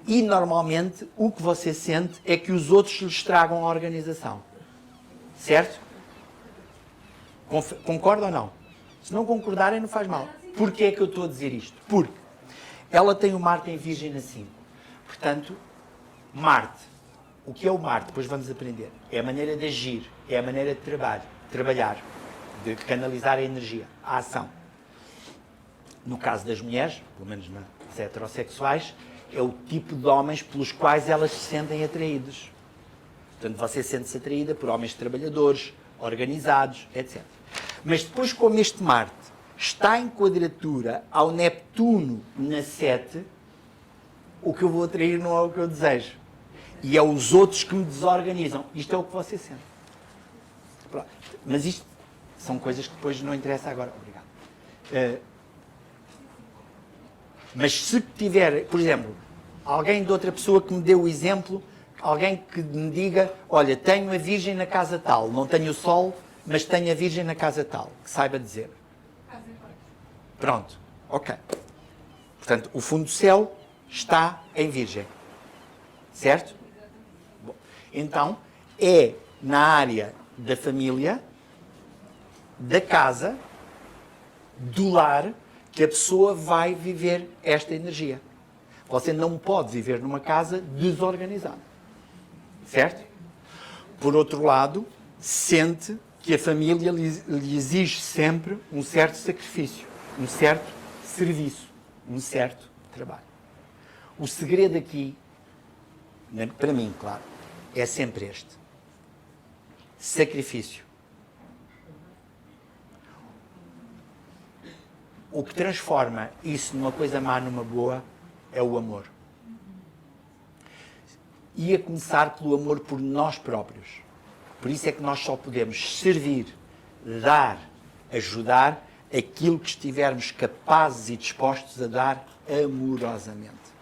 E, normalmente, o que você sente é que os outros lhe estragam a organização. Certo? Concorda ou não? Se não concordarem, não faz mal. Porquê é que eu estou a dizer isto? Porque ela tem o Marte em Virgem na 5. Portanto, Marte. O que é o Marte? Depois vamos aprender. É a maneira de agir. É a maneira de trabalhar. De canalizar a energia, a ação. No caso das mulheres, pelo menos nas heterossexuais, é o tipo de homens pelos quais elas se sentem atraídas. Portanto, você sente-se atraída por homens trabalhadores, organizados, etc. Mas depois, como este Marte está em quadratura ao Neptuno na 7, o que eu vou atrair não é o que eu desejo. E é os outros que me desorganizam. Isto é o que você sente. Pronto. Mas isto são coisas que depois não interessa agora. Obrigado. Mas se tiver, por exemplo, alguém de outra pessoa que me dê o exemplo, alguém que me diga, olha, tenho a Virgem na casa tal, não tenho o Sol, mas tenho a Virgem na casa tal, que saiba dizer. Pronto, ok. Portanto, o fundo do céu está em Virgem. Certo? Bom, então, é na área da família, da casa, do lar, que a pessoa vai viver esta energia. Você não pode viver numa casa desorganizada. Certo? Por outro lado, sente que a família lhe exige sempre um certo sacrifício, um certo serviço, um certo trabalho. O segredo aqui, para mim, claro, é sempre este. Sacrifício. O que transforma isso numa coisa má numa boa é o amor. E a começar pelo amor por nós próprios. Por isso é que nós só podemos servir, dar, ajudar aquilo que estivermos capazes e dispostos a dar amorosamente.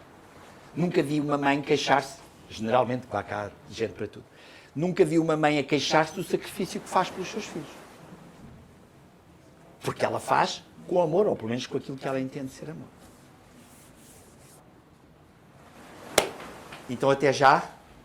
Nunca vi uma mãe queixar-se, geralmente, claro que há gente para tudo, nunca vi uma mãe a queixar-se do sacrifício que faz pelos seus filhos. Porque ela faz com amor, ou pelo menos com aquilo que ela entende ser amor. Então, até já.